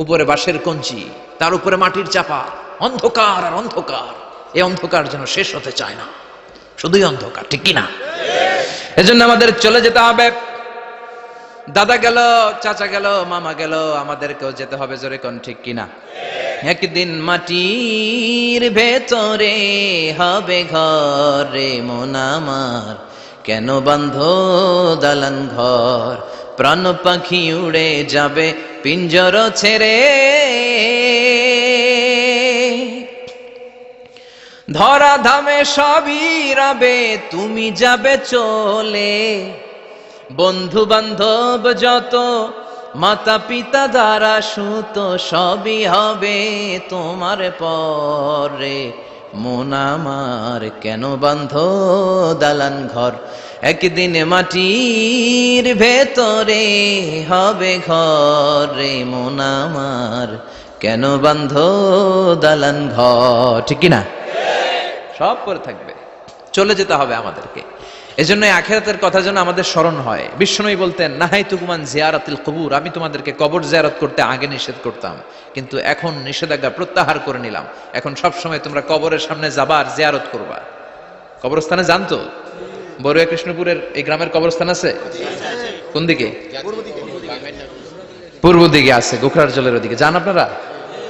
উপরে বাঁশের কঞ্চি, তার উপরে মাটির চাপা, অন্ধকার আর অন্ধকার। এই অন্ধকার যেন শেষ হতে চায় না, শুধুই অন্ধকার, ঠিক কিনা? এজন্য আমাদের চলে যেতে হবে। দাদা গেল, চাচা গেল, মামা গেল, আমাদেরকেও যেতে হবে, জোরে কোন ঠিক কিনা? একদিন মাটির ভেতরে হবে ঘর রে মন আমার, কেন বান্ধ দালান ঘর, প্রাণ পাখি উড়ে যাবে পিঞ্জর ছেড়ে, ধরা ধামে সবই রবে তুমি যাবে চলে, বন্ধু বান্ধব যত মাতা পিতা দ্বারা সুত সবই হবে তোমার পরে মন আমার, কেন বান্ধ দালান ঘর, একদিন মাটির ভেতরে হবে ঘর রে মন আমার, কেন বান্ধ দালান ঘর, ঠিক কিনা? সব করে থাকবে, চলে যেতে হবে আমাদেরকে। এজন্য আখিরাতের কথা যেন আমাদের স্মরণ হয়। বিশ্বনবী বলতেন, নাহাইতুকুমান জিয়ারাতিল কবুর, আমি তোমাদেরকে কবর জিয়ারত করতে আগে নিষেধ করতাম, কিন্তু এখন নিষেধাজ্ঞা প্রত্যাহার করে নিলাম। এখন সব সময় তোমরা কবরের সামনে যাবা আর জিয়ারত করবা। কবরস্থানে জানতো বড়ুয়া কৃষ্ণপুরের এই গ্রামের কবরস্থান আছে কোন দিকে? পূর্ব দিকে আছে, গোখরার জলের ওদিকে। যান আপনারা,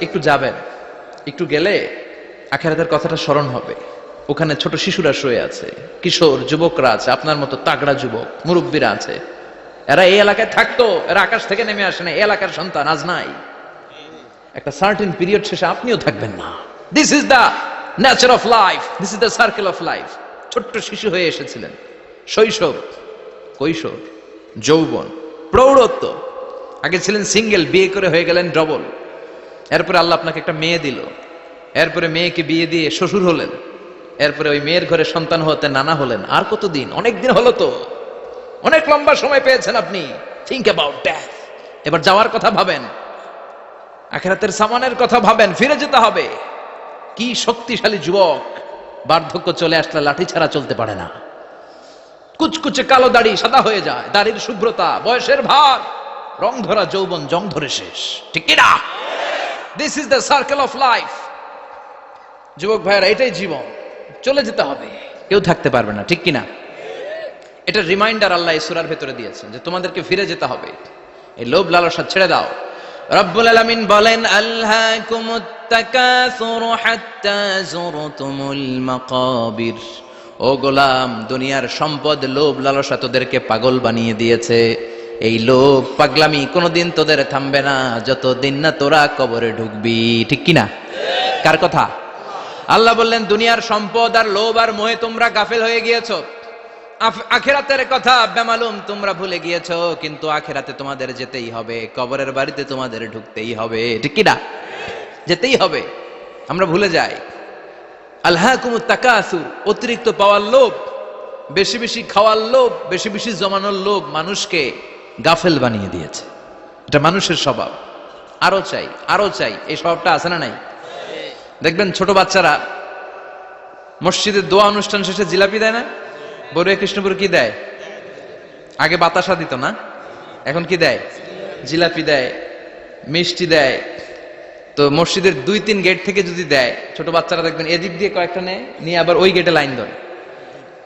একটু যাবেন, একটু গেলে আখিরাতের কথাটা স্মরণ হবে। ওখানে ছোট শিশুরা শুয়ে আছে, কিশোর যুবকরা আছে, আপনার মতো তাগড়া যুবক মুরব্বীরা আছে। এরা এই এলাকায় থাকতো, এরা আকাশ থেকে নেমে আসে না, এই এলাকার সন্তান, আজ নাই। একটা সার্টেন পিরিয়ড শেষে আপনিও থাকবেন না। This is the nature of life, this is the circle of life. ছোট্ট শিশু হয়ে এসেছিলেন, শৈশব, কৈশোর, যৌবন, প্রৌঢ়ত্ব। আগে ছিলেন সিঙ্গেল, বিয়ে করে হয়ে গেলেন ডবল। এরপরে আল্লাহ আপনাকে একটা মেয়ে দিল, এরপরে মেয়েকে বিয়ে দিয়ে শ্বশুর হলেন, এরপরে ওই মেয়ের ঘরে সন্তান হতে নানা হলেন। আর কতদিন? অনেক দিন হলো তো, অনেক লম্বা সময় পেয়েছেন আপনি। Think about death. এবার যাওয়ার কথা ভাবেন, আখিরাতের সামানের কথা ভাবেন, ফিরে যেতে হবে। কি শক্তিশালী যুবক, বার্ধক্য চলে আসলে লাঠি ছাড়া চলতে পারে না। কুচকুচে কালো দাড়ি সাদা হয়ে যায়, দাড়ির শুভ্রতা, বয়সের ভার, রং ধরা যৌবন জং ধরে শেষ, ঠিক কিনা? This is the circle of life. যুবক ভাইয়েরা, এটাই জীবন, চলে যেতে হবে, কেউ থাকতে পারবে না, ঠিক কিনা? এটা রিমাইন্ডার আল্লাহ এই সূরার ভেতরে দিয়েছেন যে তোমাদেরকে ফিরে যেতে হবে। এই লোভ লালসা ছেড়ে দাও। রব্বুল আলামিন বলেন, আলহাকুমুত তাকাসুর হাত্তা যুরতুমুল মাকাবির। ও গোলাম, দুনিয়ার সম্পদ, লোভ লালসা তোদেরকে পাগল বানিয়ে দিয়েছে। এই লোভ পাগলামি কোনোদিন তোদের থামবে না যতদিন না তোরা কবরে ঢুকবি, ঠিক কিনা? কার কথা? আল্লাহ বললেন, দুনিয়ার সম্পদ আর লোভ আর মোহে তোমরা গাফেল হয়ে গিয়েছো। আখিরাতের কথা বেমালুম তোমরা ভুলে গিয়েছো। কিন্তু আখিরাতে তোমাদের যেতেই হবে, কবরের বাড়িতে তোমাদের ঢুকতেই হবে, ঠিক কিনা? যেতেই হবে। আমরা ভুলে যাই। আলহাকুমুত তাকাসুর, অতিরিক্ত পাওয়ার লোভ, বেশি বেশি খাওয়ার লোভ, বেশি বেশি জমানোর লোভ মানুষকে গাফেল বানিয়ে দিয়েছে। এটা মানুষের স্বভাব। আরো চাই, আরো চাই, এই স্বভাবটা আছে না নাই? দেখবেন ছোট বাচ্চারা মসজিদের দোয়া অনুষ্ঠান শেষে জিলাপি দেয় না? বড়ুয়া কৃষ্ণপুর কি দেয়? আগে বাতাসা দিত না, এখন কি দেয়? জিলাপি দেয়, মিষ্টি দেয়। তো মসজিদের 2-3 গেট থেকে যদি দেয়, ছোট বাচ্চারা দেখবেন এদিক দিয়ে কয়েকটা নেয়, নিয়ে আবার ওই গেটে লাইন ধরে।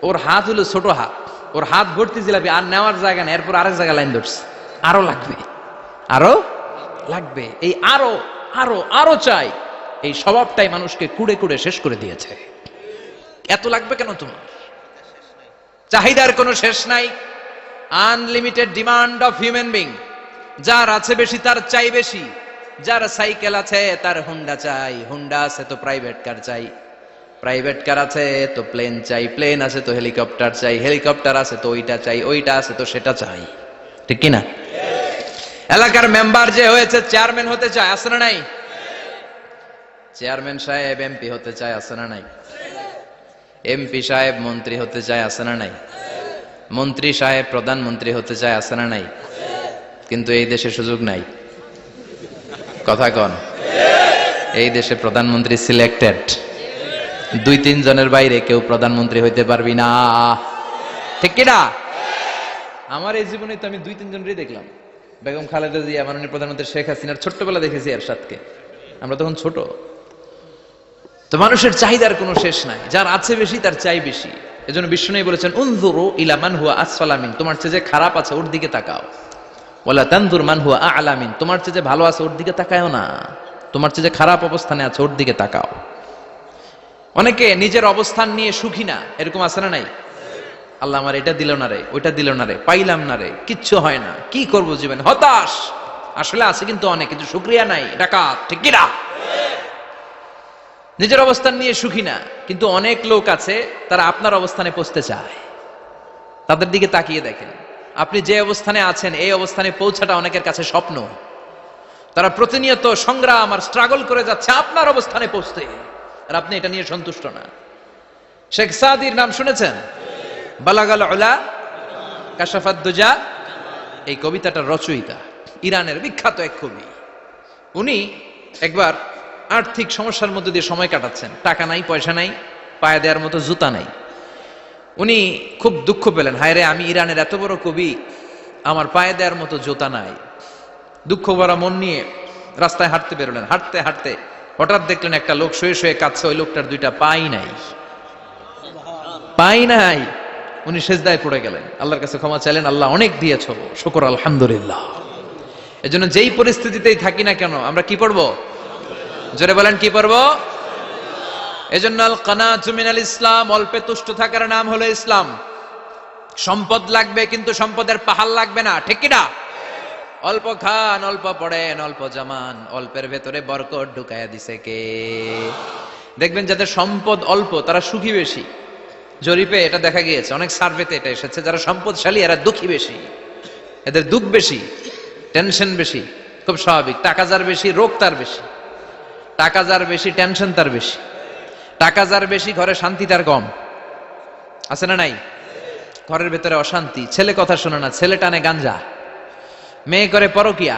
ওর হাত হলো ছোট হাত, ওর হাত ভর্তি জিলাপি, আর নেওয়ার জায়গা নেই, এরপর আরেক জায়গায় লাইন ধরছে। আরো লাগবে, আরো লাগবে, এই আরো আরো আরো চাই। এই স্বভাবটাই মানুষকে কুড়ে কুড়ে শেষ করে দিয়েছে। এত লাগবে কেন তোমার? চাহিদার কোনো শেষ নাই। Unlimited demand of human being. যার আছে বেশি তার চাই বেশি। যার সাইকেল আছে তার হুন্ডা চাই, হুন্ডা আছে তো প্রাইভেট কার চাই, প্রাইভেট কার আছে তো প্লেন চাই, প্লেন আছে তো হেলিকপ্টার চাই, হেলিকপ্টার আছে তো ওইটা চাই, ওইটা আছে তো সেটা চাই, ঠিক কিনা? এলাকার মেম্বার যে হয়েছে চেয়ারম্যান হতে চায়, আছে না নাই? চেয়ারম্যান সাহেব এমপি হতে চায়, আছে না নাই? এমপি সাহেব মন্ত্রী হতে চায়, আছে না নাই? মন্ত্রী সাহেব প্রধানমন্ত্রী হতে চায়, আছে না নাই? কিন্তু এই দেশে সুযোগ নাই। কথা কন। এই দেশে প্রধানমন্ত্রী সিলেক্টেড। 2-3 জনের বাইরে কেউ প্রধানমন্ত্রী হইতে পারবি না, ঠিক কিনা? আমার এই জীবনে তো আমি 2-3 জনেরই দেখলাম। বেগম খালেদা জিয়া, মাননীয় প্রধানমন্ত্রী শেখ হাসিনার ছোট্টবেলা দেখেছি এরশাদকে, আমরা তখন ছোট। তো মানুষের চাহিদার কোনো শেষ নাই, যার আছে বেশি তার চাই বেশি। এজন্য বিষ্ণু বলেছেন উনজুরু ইলা মান হুয়া আসফালা মিন, তোমার চেয়ে যে খারাপ আছে ওর দিকে তাকাও। ওয়ালা তানজুর মান হুয়া আ'লা মিন, তোমার চেয়ে যে ভালো আছে ওর দিকে তাকায়ও না, তোমার চেয়ে যে খারাপ অবস্থানে আছে ওর দিকে তাকাও। অনেকে নিজের অবস্থান নিয়ে সুখী না, এরকম আছে না নাই? আল্লাহ আমার এটা দিল না রে, ওইটা দিল না রে, পাইলাম না রে, কিচ্ছু হয় না, কি করব জীবনে, হতাশ। আসলে আছে কিন্তু অনেক, কিন্তু শুকরিয়া নাই, ডাকাত, ঠিক কি না? নিজের অবস্থান নিয়ে সুখী না, কিন্তু অনেক লোক আছে তারা আপনার অবস্থানে পৌঁছতে চায়। তাদের দিকে তাকিয়ে দেখেন, আপনি যে অবস্থানে আছেন এই অবস্থানে পৌঁছাটা অনেকের কাছে স্বপ্ন। তারা প্রতিনিয়ত সংগ্রাম আর স্ট্রাগল করে যাচ্ছে আপনার অবস্থানে পৌঁছতে, আর আপনি এটা নিয়ে সন্তুষ্ট না। শেখ সাদির নাম শুনেছেন? বালাগাল উলা কাশাফাত দুজা, এই কবিতাটার রচয়িতা ইরানের বিখ্যাত এক কবি। উনি একবার আর্থিক সমস্যার মধ্যে দিয়ে সময় কাটাচ্ছেন, টাকা নাই, পয়সা নাই, পায়ে দেওয়ার মতো জুতা নাই। উনি খুব দুঃখ পেলেন, হায় রে, আমি ইরানের এত বড় কবি, আমার পায়ে দেওয়ার মতো জুতা নাই। দুঃখ ভরা মন নিয়ে রাস্তায় হাঁটতে বেরোলেন। হাঁটতে হাঁটতে হঠাৎ দেখলেন একটা লোক শুয়ে শুয়ে কাঁদছে, ওই লোকটার 2টা পাই নাই, পাই নাই। উনি সেজদায় পড়ে গেলেন, আল্লাহর কাছে ক্ষমা চাইলেন, আল্লাহ অনেক দিয়েছ, শুকর আলহামদুলিল্লাহ। এজন্য যেই পরিস্থিতিতেই থাকি না কেন আমরা কি পড়বো? জোরে বলেন, কি পড়বো? এজন্য আল কানাতু মিনাল ইসলাম, অল্পে তুষ্ট থাকার নাম হলো ইসলাম। সম্পদ লাগবে কিন্তু সম্পদের পাহাড় লাগবে না, ঠিক কি না? অল্প খান, অল্প পড়েন, অল্প জামান, অল্পের ভেতরে বরকত ঢুকায়া দিছে কে? দেখবেন যাদের সম্পদ অল্প তারা সুখী বেশি। জরিপে এটা দেখা গিয়েছে, অনেক সার্ভেতে এটা এসেছে, যারা সম্পদশালী এরা দুঃখী বেশি, এদের দুঃখ বেশি, টেনশন বেশি। খুব স্বাভাবিক, টাকা যার বেশি রোগ তার বেশি, টাকা যার বেশি টেনশন তার বেশি, টাকা যার বেশি ঘরে শান্তি তার কম। আছে না নাই? ঘরের ভেতরে অশান্তি, ছেলে কথা শোনে না, ছেলে টানে গাঞ্জা, মেয়ে করে পরকিয়া।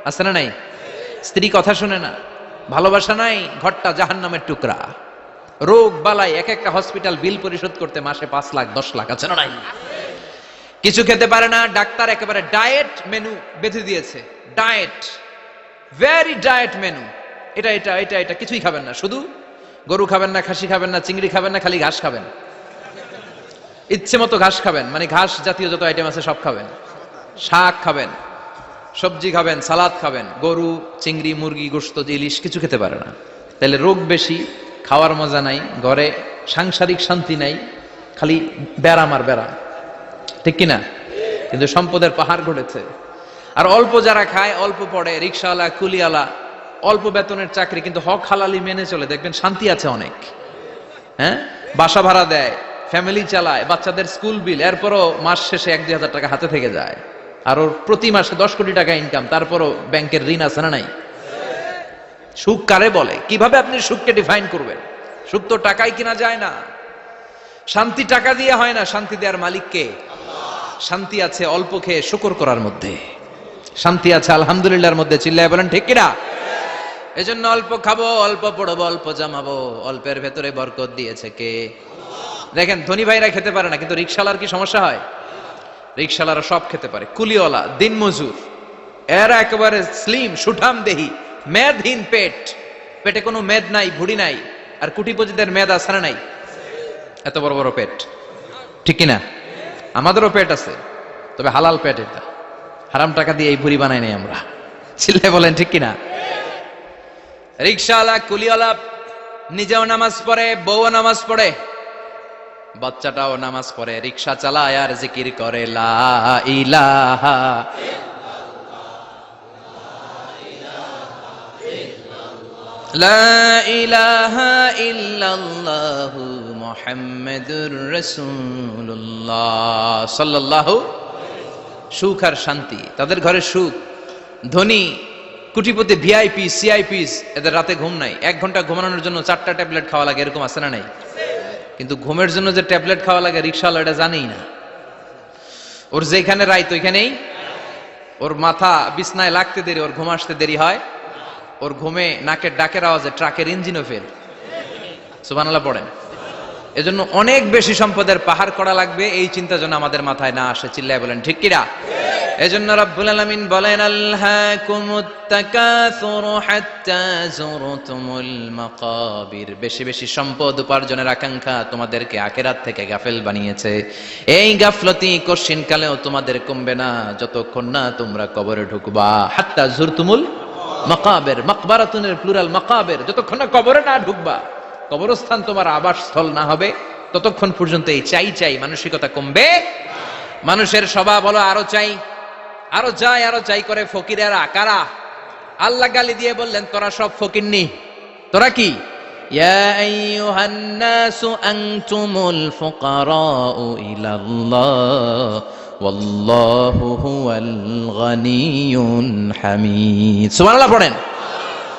আছে না নাই? স্ত্রী কথা শুনে না, ভালোবাসা নাই, ঘরটা জাহান্নামের টুকরা। রোগ বালাই, এক একটা হসপিটাল বিল পরিশোধ করতে মাসে 5 লাখ 10 লাখ। আছে না নাই? কিছু খেতে পারে না, ডাক্তার একেবারে ডায়েট মেনু বেঁধে দিয়েছে, ডায়েট, ভেরি ডায়েট মেনু, এটা এটা এটা এটা কিছুই খাবেন না, শুধু গরু খাবেন না, খাসি খাবেন না, চিংড়ি খাবেন না, খালি ঘাস খাবেন, ইচ্ছে মতো ঘাস খাবেন, মানে ঘাস জাতীয় যত আইটেম আছে সব খাবেন, শাক খাবেন, সবজি খাবেন, সালাদ খাবেন, গরু, চিংড়ি, মুরগি, গোশত, ইলিশ কিছু খেতে পারে না। তাহলে রোগ বেশি, খাওয়ার মজা নাই, ঘরে সাংসারিক শান্তি নাই, খালি ব্যারাম আর ব্যারাম, ঠিক কিনা? কিন্তু সম্পদের পাহাড় ঘটেছে। আর অল্প যারা খায়, অল্প পড়ে, রিক্সাওয়ালা, কুলিওয়ালা, অল্প বেতনের চাকরি, কিন্তু হক হালালি মেনে চলে, দেখবেন শান্তি আছে অনেক। হ্যাঁ, বাসা ভাড়া দেয়, ফ্যামিলি চালায়, বাচ্চাদের স্কুল বিল, এরপরও মাস শেষে 1-2 হাজার টাকা হাতে থেকে যায়। আর ওর প্রতি মাসে 10 কোটি টাকা ইনকাম, তারপরও ব্যাংকের ঋণ আছে না নাই? সুখ কারে বলে? কিভাবে আপনি সুখকে ডিফাইন করবেন? সুখ তো টাকায় কিনা যায় না, শান্তি টাকা দিয়ে হয় না, শান্তি দেওয়ার মালিক কে? শান্তি আছে অল্প খেয়ে শুকর করার মধ্যে, শান্তি আছে আলহামদুলিল্লাহর মধ্যে। চিল্লায় বলেন ঠিক কিনা? এজন্য অল্প খাবো, অল্প পড়বো, অল্প জামাবো, অল্পের ভেতরে বরকত দিয়েছে কে? দেখেন ধনী ভাইরা খেতে পারে না, কিন্তু রিকশালার কি সমস্যা হয়? রিকশালারা সব খেতে পারে, কুলিওয়ালা, দিনমজুর, এরা একেবারে স্লিম সুঠাম দেহি, মেদহীন পেট, পেটে কোনো মেদ নাই, ভুড়ি নাই। আর কুটিপতিদের মেদ আছে না নাই? এত বড় বড় পেট, ঠিক কিনা? আমাদেরও পেট আছে, তবে হালাল পেট, এটা হারাম টাকা দিয়ে এই ভুড়ি বানাই নাই আমরা। চিল্লায় বলেন ঠিক কিনা? রিকশাওয়ালা, কুলিওয়ালা নিজেও নামাজ পড়ে, বউও নামাজ পড়ে, বাচ্চাটাও নামাজ পড়ে, রিকশা চালায় আর জিকির করে লা ইলাহা লা ইলাহা ইল্লাল্লাহু মুহাম্মাদুর রাসূলুল্লাহ সাল্লাল্লাহু। সুখ আর শান্তি, তাদের ঘরে সুখ। ধনী কোটিপতি, ভিআইপি, সিআইপিস, এদের রাতে ঘুম নাই, 1 ঘন্টা ঘুমানোর জন্য 4টা ট্যাবলেট খাওয়া লাগে, এরকম আছে না নাই? কিন্তু ঘুমের জন্য যে ট্যাবলেট খাওয়া লাগে রিকশাওয়ালা এটা জানেই না। ওর যেখানে রাইত ওইখানেই, ওর মাথা বিছনায় লাগতে দেরি, ওর ঘুম আসতে দেরি হয়, ওর ঘুমে নাকের ডাকের আওয়াজে ট্রাকের ইঞ্জিনও ফেল। সুবহানাল্লাহ পড়েন। এজন্য অনেক বেশি সম্পদের পাহাড় করা লাগবে, এই চিন্তা যেন আমাদের মাথায় না আসে। চিল্লায় বলেন ঠিক কিনা? এজন্য রব্বুল আলামিন বলেন, আল্হাকুমুত তাকাসুরু হাত্তা যুরতুমুল মাকাবির। বেশি বেশি সম্পদ উপার্জনের আকাঙ্ক্ষা তোমাদেরকে আখিরাত থেকে গাফেল বানিয়েছে। এই গাফলতি কশিন কালেও তোমাদের কমবে না যতক্ষণ না তোমরা কবরে ঢুকবা। হাত্তা যুরতুমুল মাকাবির, মাকবারাতুনের প্লুরাল মাকাবির, যতক্ষণ না কবরে না ঢুকবা, কবরস্থান তোমার আবাসস্থল না হবে, ততক্ষণ পর্যন্ত এই চাই চাই মানসিকতা কমবে। মানুষের স্বভাব হলো আরো চাই, আরো চাই, আরো চাই করে ফকিরেরা কারা? আল্লাহ গালি দিয়ে বললেন, তোরা সব ফকিরনি। তোরা কি? ইয়া আইয়ুহান নাসু আনতুমুল ফুকারাউ ইলাল্লাহ ওয়াল্লাহু হুয়াল গানিয়ুল হামিদ। সুবহানাল্লাহ পড়েন।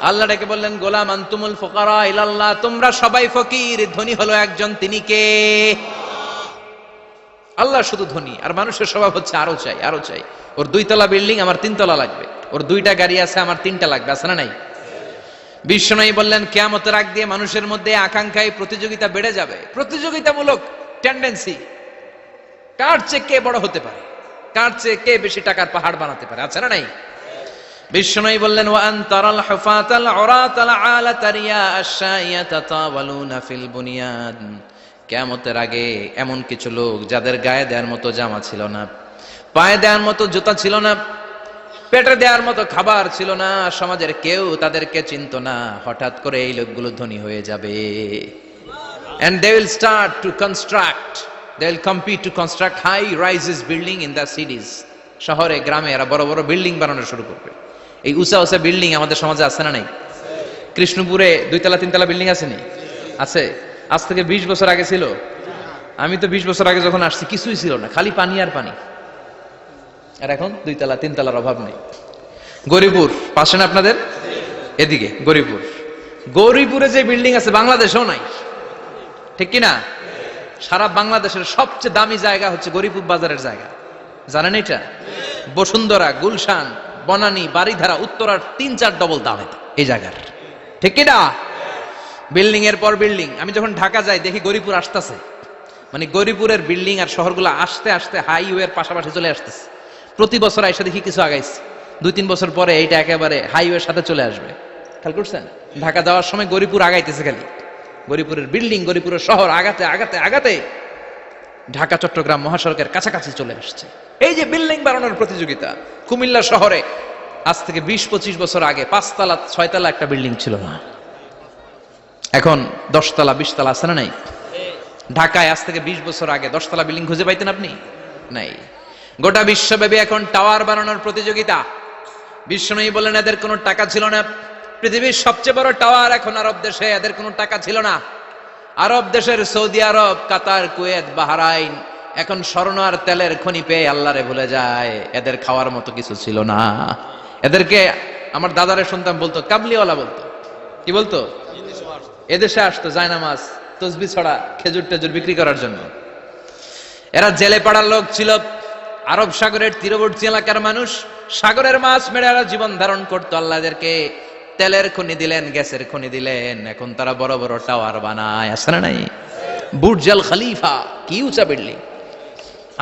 আল্লাহ ডেকে বললেন, গোলাম আনতুমুল ফুকারা ইলাল্লাহ, তোমরা সবাই ফকির, ধনী হলো একজন, তিনি কে? আল্লাহ শুধু ধনী, আর মানুষের স্বভাব হচ্ছে আরো চাই, আরো চাই। ওর 2 তলা বিল্ডিং, আমার 3 তলা লাগবে। ওর 2টা গাড়ি আছে, আমার 3টা লাগবে। আছে না নাই? বিশ্বনবী বললেন, কিয়ামতের আগ দিয়ে মানুষের মধ্যে আকাঙ্ক্ষায় প্রতিযোগিতা বেড়ে যাবে, প্রতিযোগিতামূলক টেন্ডেন্সি। কার চেয়ে কে বড় হতে পারে, কার চেয়ে কে বেশি টাকার পাহাড় বানাতে পারে। আছে না নাই? বিশ্বনবী বললেন, ওয়া আনতারাল হুফাতাল উরাতাল আলাতা রিয়া আশ-শাইয়াতা তাওয়ালুনা ফিল বুনিয়ান। কিয়ামতের আগে এমন কিছু লোক যাদের গায়ে দেওয়ার মতো জামা ছিল না, পায়ে দেওয়ার মতো জুতা ছিল না, পেটে দেওয়ার মতো খাবার ছিল না, সমাজের কেউ তাদেরকে চিনতো না। হঠাৎ করে এই লোকগুলো ধনী হয়ে যাবে। And they will start to construct, they will compete to construct high rises building in the cities. শহরে গ্রামে এরা বড় বড় বিল্ডিং বানানো শুরু করবে। এই উঁচা উঁচা বিল্ডিং আমাদের সমাজে আছে না নাই? কৃষ্ণপুরে 2 তলা 3 তলা বিল্ডিং আছে নি? আছে। আজ থেকে 20 বছর আগে ছিল? আমি তো 20 বছর আগে যখন আসছি কিছুই ছিল না, খালি পানি আর পানি। আর এখন 2 তলা 3 তলার অভাব নেই। গরিপুর পাশে না আপনাদের? এদিকে গরিপুর, গরিপুরে যে বিল্ডিং আছে বাংলাদেশেও নাই, ঠিক কিনা? সারা বাংলাদেশের সবচেয়ে দামি জায়গা হচ্ছে গরিপুর বাজারের জায়গা। জানেন এটা? বসুন্ধরা, গুলশান, বনানী, বাড়িধারা, উত্তরার 3-4 ডবল দাম এই জায়গার, ঠিক কিনা? বিল্ডিং এর পর বিল্ডিং। আমি যখন ঢাকা যাই দেখি গরিপুর আসতেছে, মানে গরিপুরের বিল্ডিং আর শহরগুলো আস্তে আস্তে হাইওয়ের পাশাপাশি চলে আসতেছে। প্রতি বছর এসে দেখি কিছু আগাইছে, 2-3 বছর পরে এইটা একেবারে হাইওয়ের সাথে চলে আসবে। খেয়াল করছেন? ঢাকা যাওয়ার সময় গরিপুর আগাইতেছে, খালি গরিপুরের বিল্ডিং, গরিপুরের শহর আগাতে আগাতে আগাতে ঢাকা চট্টগ্রাম মহাসড়কের কাছাকাছি চলে আসছে। এই যে বিল্ডিং বানানোর প্রতিযোগিতা, কুমিল্লা শহরে আজ থেকে 20-25 বছর আগে 5 তলা 6 তলা একটা বিল্ডিং ছিল না, এখন 10 তলা 20 তলা। আছে না নাই? ঢাকায় আজ থেকে 20 বছর আগে 10 তলা বিল্ডিং খুঁজে পাইতেন আপনি? নাই। গোটা বিশ্বব্যাপী এখন টাওয়ার বানানোর প্রতিযোগিতা। বিশ্বনবী বলেন, এদের কোনো টাকা ছিল না। পৃথিবীর সবচেয়ে বড় টাওয়ার এখন আরব দেশে, এদের কোনো টাকা ছিল না। আরব দেশের সৌদি আরব, কাতার, কুয়েত, বাহরাইন এখন স্বর্ণ আর তেলের খনি পেয়ে আল্লাহরে ভুলে যায়। এদের খাওয়ার মতো কিছু ছিল না। এদেরকে আমার দাদারে শুনতাম বলতো কাবলিওয়ালা বলতো। কি বলতো? এদেশে আসতো জায়নামাজ, তসবিহ ছড়া, খেজুর টেজুর বিক্রি করার জন্য। এরা জেলে পাড়ার লোক ছিল। আরব সাগরের তীরবর্তী এলাকার মানুষ, সাগরের মাছ মেরে এরা জীবন ধারণ করতো। আল্লাহ এদেরকে তেলের খনি দিলেন, গ্যাসের খনি দিলেন, এখন তারা বড় বড় টাওয়ার বানায়। আছে না নাই? বুর্জ আল খলিফা, কি উঁচা বিল্ডিং,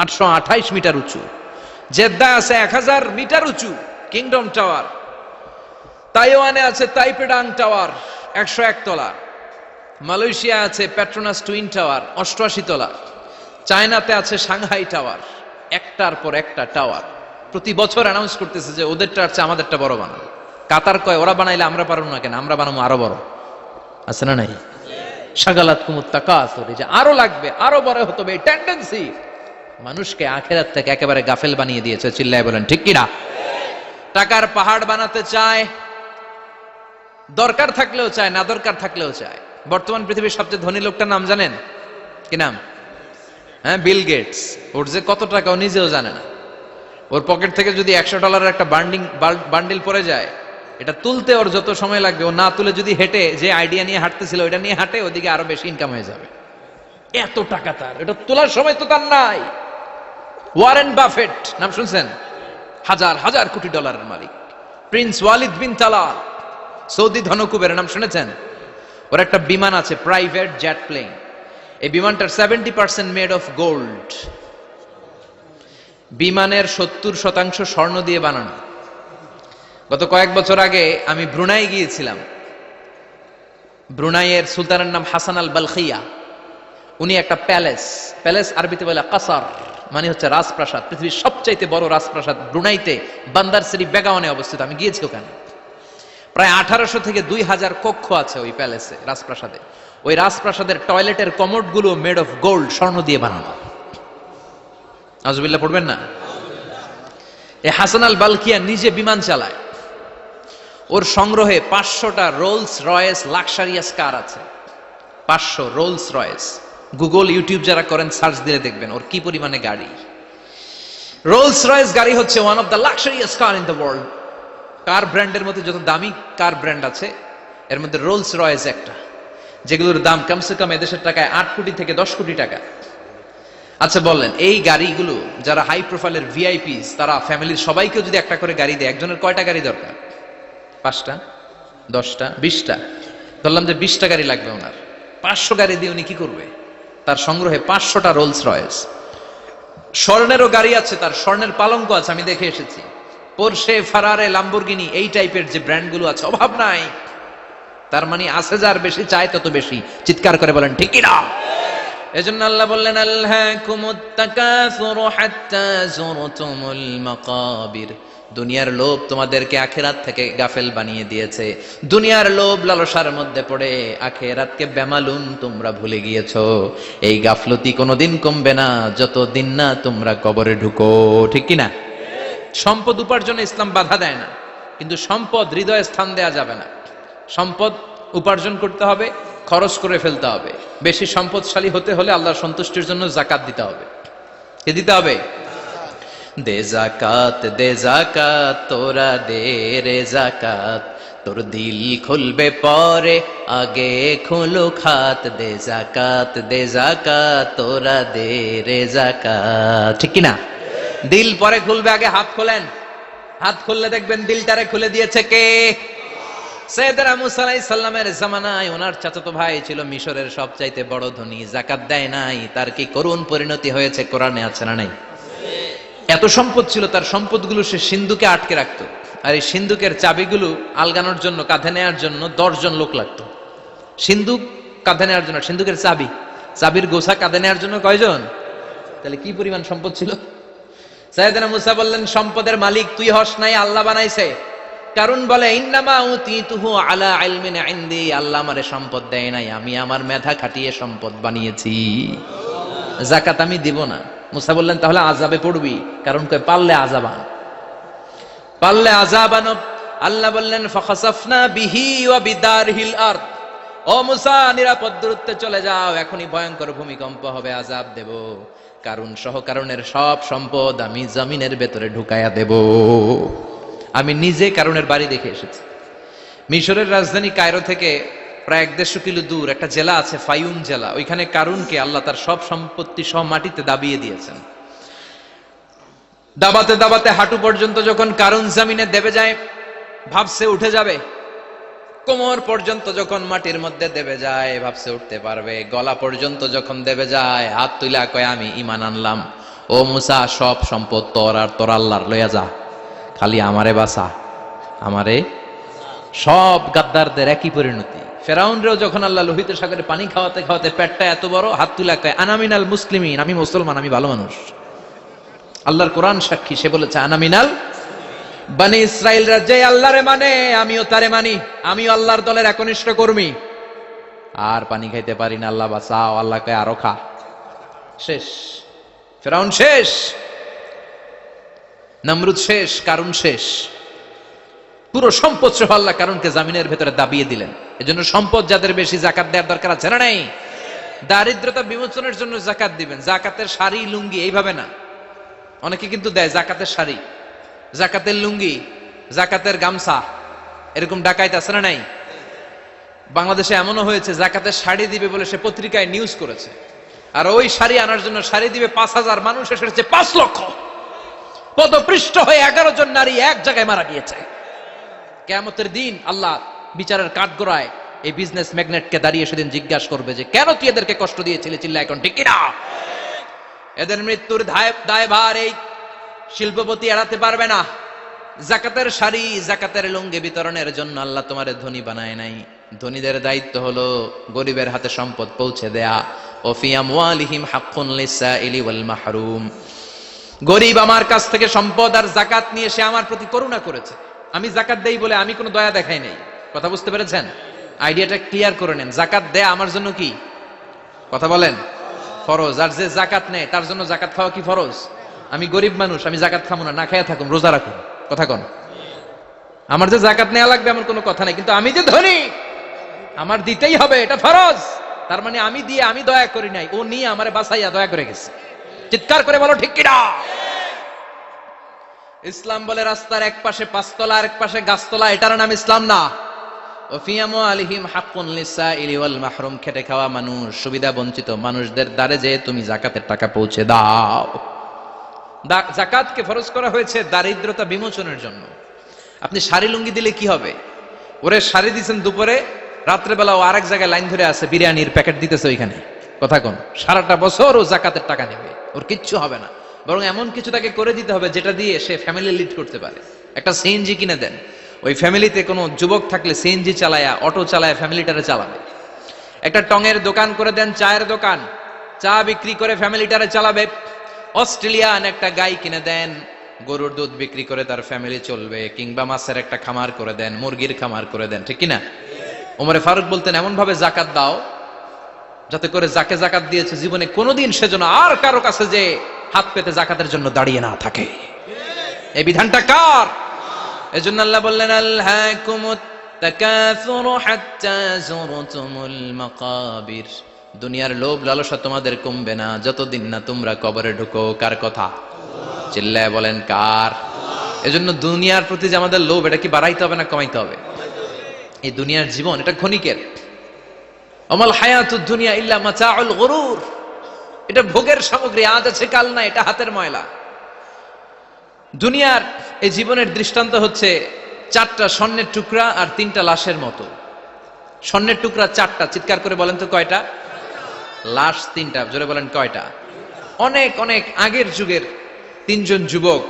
828 মিটার উঁচু। জেদ্দা আছে 1000 মিটার উঁচু কিংডম টাওয়ার। তাইওয়ানে আছে তাইপেডাং টাওয়ার 101 তলা। মালয়েশিয়া আছে পেট্রোনাস টুইন টাওয়ার 88 তলা। চায়নাতে আছে সাংহাই টাওয়ার, একটার পর একটা টাওয়ার। প্রতি বছর অ্যানাউন্স করতেছে যে ওদেরটা আছে আমাদেরটা বড় বানাবো। কাতার কয় ওরা বানাইলে আমরা পারবো না কেন, আমরা বানাবো আরো বড়। আছে না নাই? শাগালাত কুমুত তাকাসুর, যে আরো লাগবে, আরো বড় হতে হবে, এই টেন্ডেন্সি মানুষকে আখিরাত থেকে একেবারে গাফেল বানিয়ে দিয়েছে। চিল্লায় বলেন ঠিক কিনা? টাকার পাহাড় বানাতে চায়, দরকার থাকলেও চায়, না দরকার থাকলেও চায়। বর্তমান পৃথিবীর সবচেয়ে ধনী লোকটার নাম জানেন? কি নাম? হ্যাঁ, বিল গেটস। ওর যে কত টাকা ও নিজেও জানে না। ওর পকেট থেকে যদি $100 একটা বান্ডিল পড়ে যায়, এটা তুলতে ওর যত সময় লাগবে, ও না তুলে যদি হেঁটে যে আইডিয়া নিয়ে হাঁটতেছিল ওইটা নিয়ে হাঁটে, ওদিকে আরো বেশি ইনকাম হয়ে যাবে। এত টাকা তার, এটা তোলার সময় তো তার নাই। ওয়ারেন বাফেট নাম শুনছেন? হাজার হাজার কোটি ডলারের মালিক। Prince Walid bin Talal, Saudi ধনকুবের নাম শুনেছেন? ওর একটা বিমান আছে, প্রাইভেট জেট প্লেন। এই বিমানটার 70% মেড অফ গোল্ড। বিমানের 70% স্বর্ণ দিয়ে বানানো। গত কয়েক বছর আগে আমি ব্রুনাই গিয়েছিলাম। ব্রুনাইয়ের সুলতানের নাম হাসান আল বালখিয়া। উনি একটা প্যালেস আরবিতে বলে কাসার, মানে হচ্ছে রাজপ্রাসাদ। পৃথিবীর সবচাইতে বড় রাজপ্রাসাদ ব্রুনাইতে বান্দার সিরি বেগাওয়ানে অবস্থিত। আমি গিয়েছি ওখানে। প্রায় 1800 থেকে 2000 কক্ষ আছে ওই প্যালেসে, রাজপ্রাসাদে। ওই রাজপ্রাসাদের টয়লেটের কমোড গুলো মেড অফ গোল্ড, স্বর্ণ দিয়ে বানানো। আউযুবিল্লাহ পড়বেন না। এই হাসান আল বালখিয়া নিজে বিমান চালায়। ওর সংগ্রহে 500টা রোলস রয়েস লাক্সারিয়াস কার আছে। 500 রোলস রয়েস। গুগল ইউটিউব যারা করেন সার্চ দিলে দেখবেন ওর কি পরিমাণে গাড়ি। রোলস রয়েস গাড়ি হচ্ছে one of the luxurious car in the world. Car ব্র্যান্ডের মধ্যে যত দামি কার ব্র্যান্ড আছে এর মধ্যে রোলস রয়েস একটা, যেগুলোর দাম কমসে কম এদেশের টাকায় 8 কোটি থেকে 10 কোটি টাকা। আচ্ছা বলেন, এই গাড়িগুলো যারা হাই প্রোফাইলের ভিআইপিস, তারা ফ্যামিলির সবাইকে যদি একটা করে গাড়ি দেয়, একজনের কয়টা গাড়ি দরকার? 5টা, 10টা, 20টা। ধরলাম যে 20টা গাড়ি লাগবে ওনার। 500 গাড়ি দিয়ে উনি কি করবে? তার সংগ্রহে 500টা রোলস রয়েস। স্বর্ণেরও গাড়ি আছে, তার স্বর্ণের পালঙ্ক আছে, আমি দেখে এসেছি। পোরশে, ফারারে, লাম্বরগিনি, এই টাইপের যে ব্র্যান্ডগুলো আছে, অভাব নাই। তার মানে আছে, যার বেশি চায় তত বেশি। চিৎকার করে বলেন ঠিক না? এজন্য আল্লাহ বললেন আলহাকুমুত তাকাসুরু হাত্তা যুরতুমুল মাকাবির। দুনিয়ার লোভ তোমাদেরকে আখিরাত থেকে গাফেল বানিয়ে দিয়েছে। দুনিয়ার লোভ লালসার মধ্যে পড়ে আখিরাতকে বেমালুম তোমরা ভুলে গিয়েছো। এই গাফলতি কোনোদিন কমবে না যতদিন না তোমরা কবরে ঢুকো। ঠিক কি না? সম্পদ উপার্জনে ইসলাম বাধা দেয় না, কিন্তু সম্পদ হৃদয়ে স্থান দেয়া যাবে না। সম্পদ উপার্জন করতে হবে, খরচ করে ফেলতে হবে। বেশি সম্পদশালী হতে হলে আল্লাহর সন্তুষ্টির জন্য যাকাত দিতে হবে। কে দিতে হবে? দে জাকাত তোরা দে রে জাকাত, তোর দিল খুলবে পরে আগে খুলো খাত। দে জাকাত তোরা দে রে জাকাত। ঠিক কিনা? দিল পরে খুলবে, আগে হাত খোলেন। হাত খুললে দেখবেন দিলটারে খুলে দিয়েছে কে? সাইয়েদনা মুসা আলাইহিস সালামের জামানায় ওনার চাচাতো ভাই ছিল মিশরের সবচাইতে বড় ধনী, যাকাত দেয় নাই। তার কি করুণ পরিণতি হয়েছে কোরআনে আছে না নাই? এত সম্পদ ছিল, তার সম্পদগুলো সে সিন্ধুকে আটকে রাখতো। আর এই সিন্ধুকের চাবিগুলো আলগানোর জন্য, কাঁধে নেওয়ার জন্য 10 জন লোক লাগতো। সিন্ধুক কাঁধে নেওয়ার জন্য, সিন্ধুকের চাবির গোছা কাঁধে নেওয়ার জন্য কয়জন? তাহলে কি পরিমাণ সম্পদ ছিল? সাইয়েদনা মুসা বললেন, সম্পদের মালিক তুই হস নাই, আল্লাহ বানাইছে। কারণ বলে ইন্নামা উতিতুহু আলা ইলমিন ইনদি, আল্লাহ আমারে সম্পদ দেয় নাই, আমি আমার মেধা খাটিয়ে সম্পদ বানিয়েছি। যাকাত আমি দিব না। মুসা বললেন তাহলে আযাবে পড়বি, কারণ কই পারলে আযাব আনো। আল্লাহ বললেন ফাখাসাফনা বিহি ওয়া বিদারহিল আরদ, ও মুসা নিরাপদ দূরত্বে চলে যাও, এখনই ভয়ঙ্কর ভূমিকম্প হবে, আযাব দেব। কারণ সহ কারণের সব সম্পদ আমি জমিনের ভেতরে ঢুকায়া দেব। আমি নিজে কারণের বাড়ি দেখে এসেছি। মিশরের রাজধানী কায়রো থেকে প্রায় 150 কিলো দূর একটা জেলা আছে, ফায়ুম জেলা। ওইখানে কারুনকে আল্লাহ তার সব সম্পত্তি সহ মাটিতে দাবিয়ে দিয়েছেন। দাবাতে দাবাতে হাঁটু পর্যন্ত যখন কারুন জমিনে দেবে যায়, ভাবছে উঠে যাবে। কোমর পর্যন্ত যখন মাটির মধ্যে দেবে যায়, ভাবছে উঠতে পারবে। গলা পর্যন্ত যখন দেবে যায়, হাত তুলা কয় আমি ঈমান আনলাম। ও মুসা, সব সম্পদ তোর আর তোর আল্লাহর, লইয়া যা, খালি আমারে বাঁচা, আমারে। সব গাদ্দারদের একই পরিণতি। ফেরাউনরেও যখন আল্লাহ লোহিত সাগরে পানি খাওয়াতে খাওয়াতে পেটটা এত বড়, হাত তুলা কয় আনা মিনাল মুসলিমিন, আমি মুসলমান, আমি ভালো মানুষ। আল্লাহর কোরআন সাক্ষী, সে বলেছে আনা মিনাল বনি ইসরাইলরা যে আল্লাহরে মানে আমিও তারে মানি, আমিও আল্লাহর দলের একনিষ্ঠ কর্মী। আর পানি খাইতে পারি না, আল্লাহ বাঁচাও। আল্লাহ কয় আরো খা। শেষ, ফেরাউন শেষ, নমরুদ শেষ, কারুন শেষ। পুরো সম্পদ সহ আল্লাহ কারুনকে জামিনের ভেতরে দাবিয়ে দিলেন। এজন্য সম্পদ যাদের বেশি, যাকাত দেওয়ার দরকার আছে না নাই? দারিদ্রতা বিমোচনের জন্য যাকাত দিবেন। যাকাতের শাড়ি লুঙ্গি এইভাবে না, অনেকে কিন্তু দেয় জাকাতের শাড়ি, জাকাতের লুঙ্গি, জাকাতের গামছা, এরকম ডাকাইত আছে না নাই? বাংলাদেশে এমনও হয়েছে জাকাতের শাড়ি দিবে বলে সে পত্রিকায় নিউজ করেছে, আর ওই শাড়ি আনার জন্য শাড়ি দিবে 5000, মানুষ এসেছে 5 লক্ষ। পদপৃষ্ঠ হয়ে 11 জন নারী এক জায়গায় মারা গিয়েছে। কিয়ামতের দিন আল্লাহ বিচারের কাঠগড়ায় এই বিজনেস ম্যাগনেটকে দাঁড়িয়ে সেদিন জিজ্ঞাসা করবে যে কেন তুই এদেরকে কষ্ট দিয়েছিলি, চিল্লা এখন ঠিক কিনা? এদের মৃত্যুর দায়ভার এই শিল্পপতি এড়াতে পারবে না। যাকাতের শাড়ি, যাকাতের লুঙ্গি বিতরণের জন্য আল্লাহ তোমারে ধনী বানায় নাই। ধনীদের দায়িত্ব হলো গরিবের হাতে সম্পদ পৌঁছে দেয়া। ও ফি আমওয়ালিহিম হাক্কুন লিসাইলি ওয়াল মাহরুম। গরিব আমার কাছ থেকে সম্পদ আর যাকাত নিয়ে সে আমার প্রতি করুণা করেছে, আমি যাকাত দেই বলে আমি কোনো দয়া দেখাই নাই। কথা বুঝতে পেরেছেন? আইডিয়াটা ক্লিয়ার করে নেন। যাকাত দেয়া আমার জন্য কি? কথা বলেন, ফরজ। আর যে যাকাত নেয় তার জন্য যাকাত খাওয়া কি ফরজ? আমি গরিব মানুষ, আমি যাকাত খাবো না, না খাইয়া থাকুন, রোজা রাখুন। কথা কন। আমার যে যাকাত নেওয়া লাগবে এমন কোনো কথা নাই, কিন্তু আমি যে ধনী আমার দিতেই হবে, এটা ফরজ। তার মানে আমি দিয়ে আমি দয়া করি নাই, ও নিয়ে আমারে বাঁচাইয়া দয়া করে গেছে। চিৎকার করে বলো ঠিক কিনা? ইসলাম বলে রাস্তার এক পাশে পাঁচতলা আর এক পাশে গাছতলা, এটার নাম ইসলাম না। ওফি আমওয়ালিহিম হাক্কুন লিসাইলি ওয়াল মাহরুম। খেটে খাওয়া মানুষ, সুবিধা বঞ্চিত মানুষদের দ্বারে যে তুমি যাকাতের টাকা পৌঁছে দাও। যাকাতকে ফরজ করা হয়েছে দারিদ্রতা বিমোচনের জন্য। আপনি শাড়ি লুঙ্গি দিলে কি হবে? ওরে শাড়ি দিচ্ছেন দুপুরে, রাত্রেবেলা ও আরেক জায়গায় লাইন ধরে আছে, বিরিয়ানির প্যাকেট দিতেছে ওইখানে। কথা কোন? সারাটা বছর ও যাকাতের টাকা নেবে, ওর কিচ্ছু হবে না। বরং এমন কিছু তাকে করে দিতে হবে যেটা দিয়ে সে ফ্যামিলি লিড করতে পারে। একটা সিএনজি কিনে দেন, ওই ফ্যামিলিতে কোনো যুবক থাকলে সিএনজি চালায়া, অটো চালায়া ফ্যামিলিটারে চালাবে। একটা টঙের দোকান করে দেন, চায়ের দোকান, চা বিক্রি করে ফ্যামিলিটারে চালাবে। অস্ট্রেলিয়ান একটা গাই কিনে দেন, গরুর দুধ বিক্রি করে তার ফ্যামিলি চলবে। কিংবা মাছের একটা খামার করে দেন, মুরগির খামার করে দেন, ঠিক কিনা? ওমরে ফারুক বলতেন এমন ভাবে যাকাত দাও যাতে করে যাকে যাকাত দিয়েছে জীবনে কোনোদিন সেজন্য আর কারো কাছে যে হাত পেতে যাকাতের জন্য দাঁড়িয়ে না থাকে। এই বিধানটা কার? এজন্য আল্লাহ বললেন আলহাকুমুত তাকাসুরু হাত্তা যুরতুমুল মাকাবির। দুনিয়ার লোভ লালসা তোমাদের কমবে না যতদিন না তোমরা কবরে ঢুকো। কার কথা? চিল্লায় বলেন কার? এজন্য দুনিয়ার প্রতি যে আমাদের লোভ, এটা কি বাড়াইতে হবে না কমাইতে হবে? এই দুনিয়ার জীবন এটা ক্ষণিকের। অমাল হায়াতুদ দুনিয়া ইল্লা মাতাউল গুরুর। এটা ভোগের সামগ্রী, আজ আছে কাল না, এটা হাতের ময়লা। দুনিয়ার এই জীবনের দৃষ্টান্ত হচ্ছে চারটা স্বর্ণের টুকরা আর তিনটা লাশের মতো। স্বর্ণের টুকরা চারটা, চিৎকার করে বলেন তো কয়টা? লাশ তিনটা, জোরে বলেন কয়টা? অনেক অনেক আগের যুগের তিনজন যুবক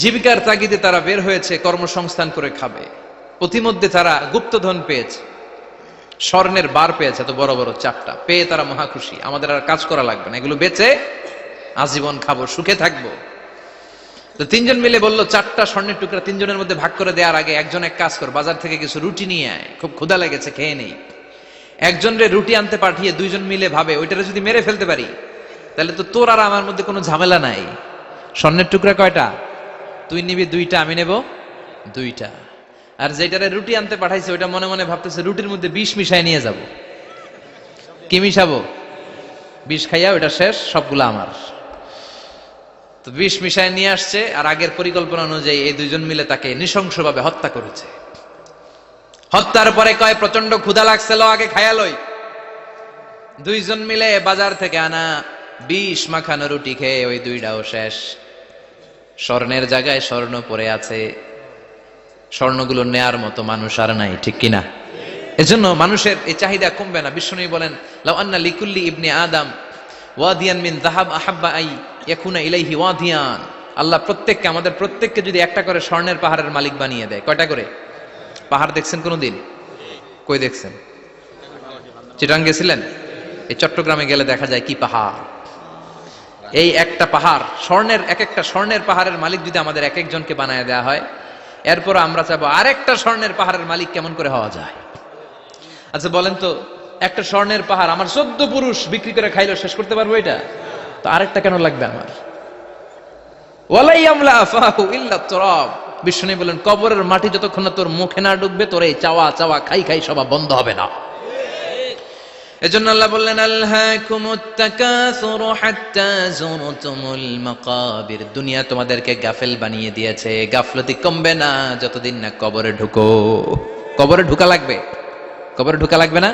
জীবিকার তাগিদে তারা বের হয়েছে কর্মসংস্থান করে খাবে। পথিমধ্যে তারা গুপ্তধন পেয়েছে, স্বর্ণের বার পেয়েছে, এত বড় বড় চারটা পেয়ে তারা মহা খুশি। আমাদের আর কাজ করা লাগবে না, এগুলো বেচে আজীবন খাবো, সুখে থাকবো। তো তিনজন মিলে বললো চারটা স্বর্ণের টুকরা তিনজনের মধ্যে ভাগ করে দেওয়ার আগে একজন এক কাজ কর, বাজার থেকে কিছু রুটি নিয়ে আয়, খুব ক্ষুধা লেগেছে, খেয়ে নেই। একজনের রুটি আনতে পাঠিয়ে দুইজন মিলে ভাবে ওইটারে যদি মেরে ফেলতে পারি তাহলে তো তোর আর আমার মধ্যে কোনো ঝামেলা নাই। স্বর্ণের টুকরা কয়টা? তুই নিবি দুইটা, আমি নেব দুইটা। আর যেটারে রুটি আনতে পাঠাইছে ওইটা মনে মনে ভাবতেছে রুটির মধ্যে বিষ মিশাই নিয়ে যাব। কি মিশাবো? বিষ খাইয়া ওইটা শেষ, সবগুলো আমার। তো বিষ মিশায় নিয়ে আসছে, আর আগের পরিকল্পনা অনুযায়ী এই দুইজন মিলে তাকে নৃশংসভাবে হত্যা করেছে। হত্যার পরে কয় প্রচন্ড ক্ষুধা লাগছিল, আগে খায়া লই। দুইজন মিলে বাজার থেকে আনা বিষ মাখানো রুটি খেয়ে ওই দুইটাও শেষ। স্বর্ণের জায়গায় স্বর্ণ পড়ে আছে, স্বর্ণগুলো নেয়ার মতো মানুষ আর নাই, ঠিক কিনা? এজন্য মানুষের এই চাহিদা কমবে না। বিশ্বনবী বলেন লাউ আন্না লিকুল্লি ইবনে আদম ওয়াদিয়ান মিন যাহাব আহাব্বা আই ইয়াকুনা ইলাইহি ওয়াদিয়ান। আল্লাহ প্রত্যেককে, আমাদের প্রত্যেককে যদি একটা করে স্বর্ণের পাহাড়ের মালিক বানিয়ে দেয়। কয়টা করে পাহাড় দেখছেন কোনোদিন? কই দেখছেন? চিটাং গেছিলেন? এই চট্টগ্রামে গেলে দেখা যায় কি পাহাড়। এই একটা পাহাড় স্বর্ণের, এক একটা স্বর্ণের পাহাড়ের মালিক যদি আমাদের এক একজনকে বানায় দেওয়া হয়, এরপর আমরা চাবো আরেকটা স্বর্ণের পাহাড়ের মালিক কেমন করে হওয়া যায়। আচ্ছা বলেন তো, একটা স্বর্ণের পাহাড় আমার 14 পুরুষ বিক্রি করে খাইলো শেষ করতে পারবো এটা? তো আরেকটা কেন লাগবে আমার? ওয়ালাই আমলা আফাহু ইল্লা তুরাব। বিষ্ণু বলেন কবরের মাটি যতক্ষণ না তোর মুখে না ঢুকবে তোর এই চাওয়া চাওয়া খাই খাই সব বন্ধ হবে না। এজন্য আল্লাহ বললেন আলহাকুমুত তাকাসুরু হাত্তা যুরতুমুল মাকাবির। দুনিয়া তোমাদেরকে গাফেল বানিয়ে দিয়েছে, গাফলতি কমবে না যতদিন না কবরে ঢুকো। কবরে ঢুকা লাগবে, কবরে ঢুকা লাগবে না?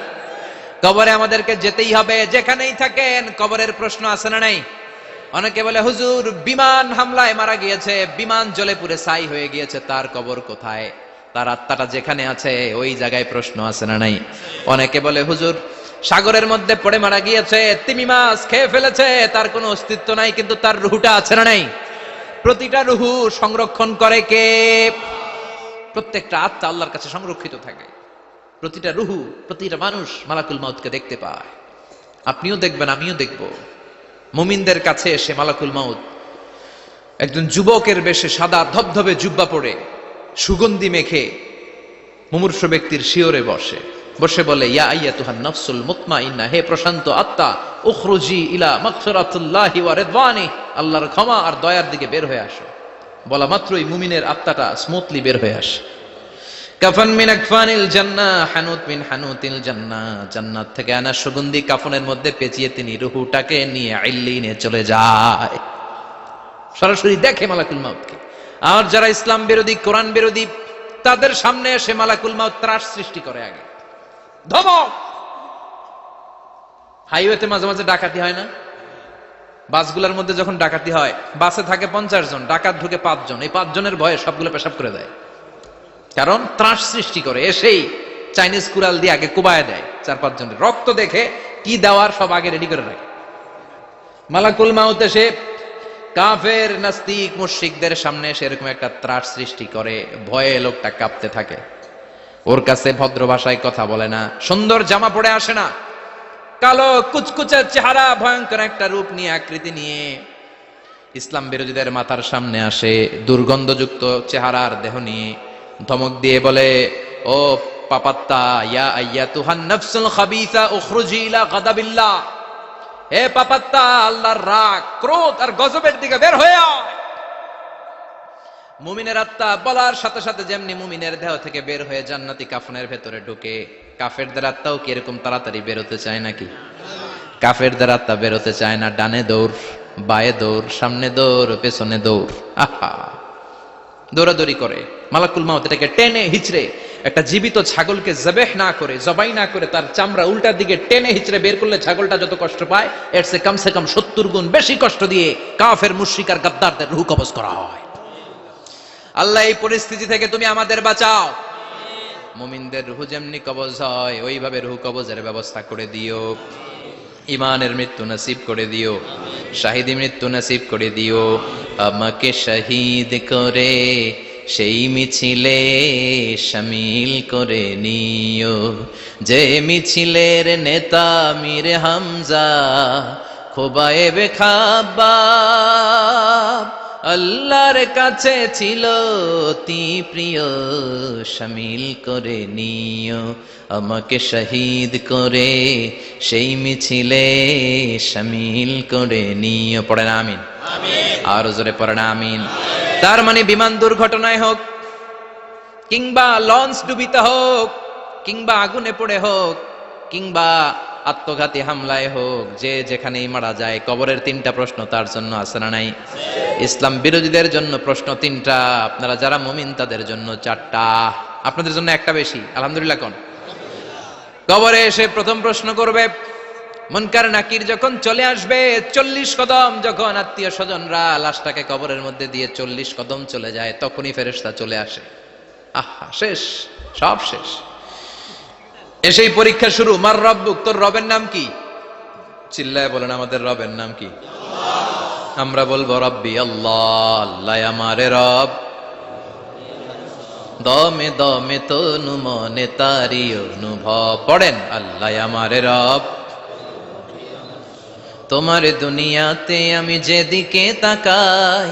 কবরে আমাদেরকে যেতেই হবে, যেখানেই থাকেন। কবরের প্রশ্ন আছে না নাই? অনেকে বলে হুজুর বিমান হামলায় মারা গিয়েছে, বিমান জ্বলে পুড়ে ছাই হয়ে গিয়েছে, তার কবর কোথায়? তার আত্মাটা যেখানে আছে ওই জায়গায় প্রশ্ন আছে না নাই? অনেকে বলে হুজুর সাগরের মধ্যে পড়ে মারা গিয়েছে, তিমি মাছ খেয়ে ফেলেছে, তার কোনো অস্তিত্ব নাই, কিন্তু তার রুহুটা আছে না নাই? প্রতিটা রুহু সংরক্ষণ করে কে? প্রত্যেকটা আত্মা আল্লাহর কাছে সংরক্ষিত থাকে। প্রতিটা রুহু, প্রতিটা মানুষ মালাকুল মাউতকে দেখতে পায়। আপনিও দেখবেন, আমিও দেখব। মুমিনদের কাছে এসে মালাকুল মাউত একজন যুবকের বেশে সাদা ধবধবে জুব্বা পরে সুগন্ধি মেখে মুমূর্ষ ব্যক্তির শিওরে বসে বসে বলে, ইয়া আইয়াতুহান নাফসুল মুতমাইন্না, হে প্রশান্ত আত্মা, উখরুজি ইলা মাগফিরাতুল্লাহি ওয়া রিদওয়ানি, আল্লাহর ক্ষমা আর দয়ার দিকে বের হয়ে আসো। বলা মাত্রই মুমিনের আত্মাটা স্মুথলি বের হয়ে আসে। কাফান মিন আকফানিল জান্নাহ, হানুত মিন হানুতিল জান্নাহ, জান্নাত থেকে আনা সুগন্ধি কাফনের মধ্যে পেঁচিয়ে তিনি রূহটাকে নিয়ে ইল্লিনে চলে যায়। সরাসরি দেখে মালাকুল মাউতকে। আর যারা ইসলাম বিরোধী, কোরআন বিরোধী, তাদের সামনে এসে মালাকুল মাউত ত্রাস সৃষ্টি করে। আগে ধমক। হাইওয়েতে মাঝে মাঝে ডাকাতি হয় না? বাসগুলোর মধ্যে যখন ডাকাতি হয়, বাসে থাকে 50 জন, ডাকাত ঢুকে 5 জন, এই 5 জনের ভয়ে সবগুলো পেশাব করে দেয়। কারণ ত্রাস সৃষ্টি করে। এসেই চাইনিজ কুড়াল দিয়ে আগে কুবায় দেয় 4-5 জনের। রক্ত দেখে কি দেওয়ার সব আগে রেডি করে রাখে। মালাকুল মাউত এসে কাফের নাস্তিক মুশরিকদের সামনে এসে এরকম একটা ত্রাস সৃষ্টি করে। ভয়ে লোকটা কাঁপতে থাকে। ওর কাছে ভদ্র ভাষায় কথা বলে না, সুন্দর জামা পরে আসে না, কালো কুচকুচে চেহারা, ভয়ঙ্কর একটা রূপ নিয়ে, আকৃতি নিয়ে ইসলাম বিরোধীদের মাথার সামনে আসে, দুর্গন্ধযুক্ত চেহারার দেহ নিয়ে ধমক দিয়ে বলে, ও পাপাত্তা, ইয়া আইয়াতুহান নাফসুল খাবিসা উখরুজি ইলা গাদাবিল্লাহ, হে পাপাত্তা, আল্লাহর রাগ, ক্রোধ আর গজবের দিকে বের হয়ে আয়। মুমিনের আত্মা বলার সাথে সাথে যেমনি মুমিনের দেহ থেকে বের হয়ে জান্নাতি কাফনের ভেতরে ঢুকে, কাফেরদের আত্মাও কি এরকম তাড়াতাড়ি বেরোতে চায় নাকি? কাফেরদের আত্মা বেরোতে চায় না। ডানে দৌড়, বায়ে দৌড়, সামনে দৌড়, পেছনে দৌড়, আহা, দৌড়াদৌড়ি করে। মালাকুল মাউত এটাকে টেনে হিচড়ে, একটা জীবিত ছাগলকে জবেহ না করে, জবাই না করে, তার চামড়া উল্টার দিকে টেনে হিচড়ে বের করলে ছাগলটা যত কষ্ট পায়, এর চেয়ে কমসে কম 70 গুণ বেশি কষ্ট দিয়ে কাফের মুশরিক আর গাদ্দারদের রূহ কবজ করা হয়। আল্লাহ এই পরিস্থিতি থেকে তুমি আমাদের বাঁচাও। মুমিনদের রূহ যেমনি কবজ হয়, ওইভাবে রূহ কবজের ব্যবস্থা করে দিও। ইমানের মৃত্যু নসিব করে দিও, শাহিদি মৃত্যু নসিব করে দিও। আমাকে শহীদ করে সেই মিছিলে শামিল করে নিও, যে মিছিলের নেতা মীর হামজা খোবায়েবে খাব্বাব, আল্লাহর কাছে ছিল অতি প্রিয়, শামিল করে নিও। আমাকে শহীদ করে সেই মিছিলে শামিল করে নিও। পড়েন আমিন। আর জোরে পড়েন আমিন। তার মানে বিমান দুর্ঘটনায় হোক, কিংবা লঞ্চ ডুবিতে হোক, কিংবা আগুনে পড়ে হোক, কিংবা আত্মঘাতী হামলায় হোক, যে যেখানেই মারা যায়, কবরের 3টা প্রশ্ন তার জন্য আছে না নাই? ইসলাম বিরোধীদের জন্য প্রশ্ন 3টা, আপনারা যারা মুমিন তাদের জন্য 4টা, আপনাদের জন্য একটা বেশি। আলহামদুলিল্লাহ। কোন কবরে এসে প্রথম প্রশ্ন করবে, মুনকার নাকির যখন চলে আসবে, 40 কদম যখন আত্মীয় স্বজনরা লাশটাকে কবরের মধ্যে দিয়ে 40 কদম চলে যায়, তখনই ফেরেশতা চলে আসে। আহা, শেষ, সব শেষ। এসেই পরীক্ষা শুরু। মার রব্বুক, তোর রবের নাম কি? চিল্লায় বলেন, আমাদের রবের নাম কি? আমরা বলবো রব্বি আল্লাহ, আল্লাহ আমারে রব। দমে দমে তনু মনে তারি অনুভব। পড়েন, আল্লাহ আমারে রব। তোমার দুনিয়াতে আমি যেদিকে তাকাই,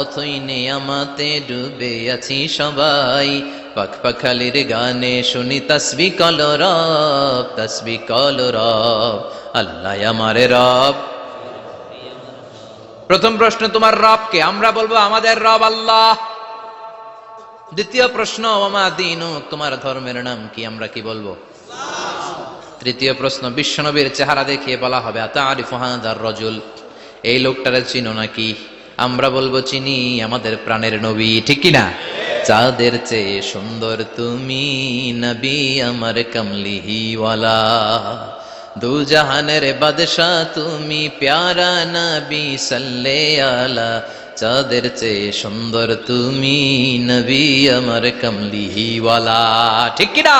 অথই নেয়ামতে ডুবে আছি সবাই। পাখপাখালির গানে শুনি তাসবিহ কল রব, তাসবিহ কল রব, আল্লাহ আমারে রব। প্রথম প্রশ্ন, তোমার রব কে? আমরা বলবো আমাদের রব আল্লাহ। দ্বিতীয় প্রশ্ন, ওমা দীনু, তোমার ধর্মের নাম কি? আমরা কি বলবো? তৃতীয় প্রশ্ন, বিশ্বনবীর চেহারা দেখিয়ে বলা হবে, আতারিফু হাযার রাজুল, এই লোকটারে চিনো নাকি? আমরা বলবো চিনি, আমাদের প্রাণের নবী। ঠিক কি না? চাঁদের চেয়ে সুন্দর তুমি নবী আমার কমলিহিওয়ালা, দু জাহানের বাদশা তুমি প্যারা নবী সাল্লে আলা, চাঁদের চেয়ে সুন্দর তুমি, নবী আমার কামলিওয়ালা। ঠিক কিনা?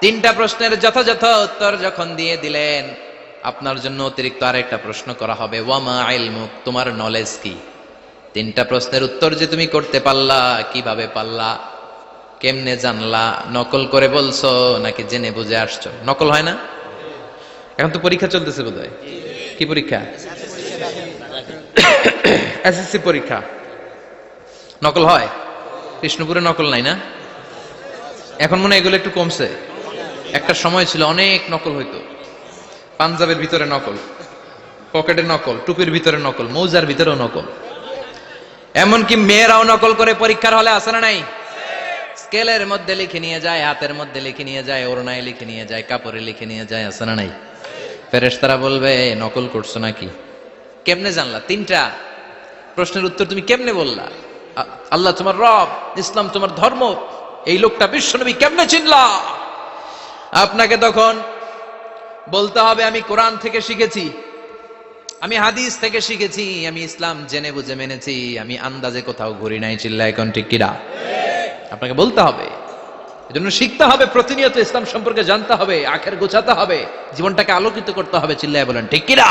তিনটা প্রশ্নের যথাযথ উত্তর যখন দিয়ে দিলেন, আপনার জন্য অতিরিক্ত আরেকটা প্রশ্ন করা হবে, ওয়ামা ইলমুক, তোমার নলেজ কি? তিনটা প্রশ্নের উত্তর যে তুমি করতে পারলা, কিভাবে পারলা, কেমনে জানলা? নকল করে বলছো নাকি জেনে বুঝে আসছো? নকল হয় না? এখন তো পরীক্ষা চলতেছে বোধহয়। কি পরীক্ষা? এসএসসি পরীক্ষা। নকল হয়? কৃষ্ণপুরে নকল নাই না? এখন মনে হয় এগুলো একটু কমছে। একটা সময় ছিল অনেক নকল হইতো। পাঞ্জাবের ভিতরে নকল, পকেটে নকল, টুপির ভিতরে নকল, মৌজার ভিতরেও নকল। এমনকি মেয়েরাও নকল করে পরীক্ষার হলে আসে না নাই? স্কেলের মধ্যে লিখে নিয়ে যায়, হাতের মধ্যে লিখে নিয়ে যায়, ওড়নায় লিখে নিয়ে যায়, কাপড়ে লিখে নিয়ে যায়, আসে না নাই? ফেরেশতারা বলবে নকল করছো নাকি? কেমনে জানলা? তিনটা প্রশ্নের উত্তর তুমি কেমনে বললা? আল্লাহ তোমার রব, ইসলাম তোমার ধর্ম, এই লোকটা বিশ্বনবী, কেমনে চিনলা? আপনাকে তখন বলতে হবে আমি কোরআন থেকে শিখেছি, আমি হাদিস থেকে শিখেছি, আমি ইসলাম জেনে বুঝে মেনেছি, আমি আন্দাজে কোথাও ঘুরি নাই। চিল্লা এখন ঠিক কিনা? আপনাকে বলতে হবে। এজন্য শিখতে হবে, প্রতিনিয়ত ইসলাম সম্পর্কে জানতে হবে, আখের গোছাতে হবে, জীবনটাকে আলোকিত করতে হবে। চিল্লায় বলেন ঠিক কিনা?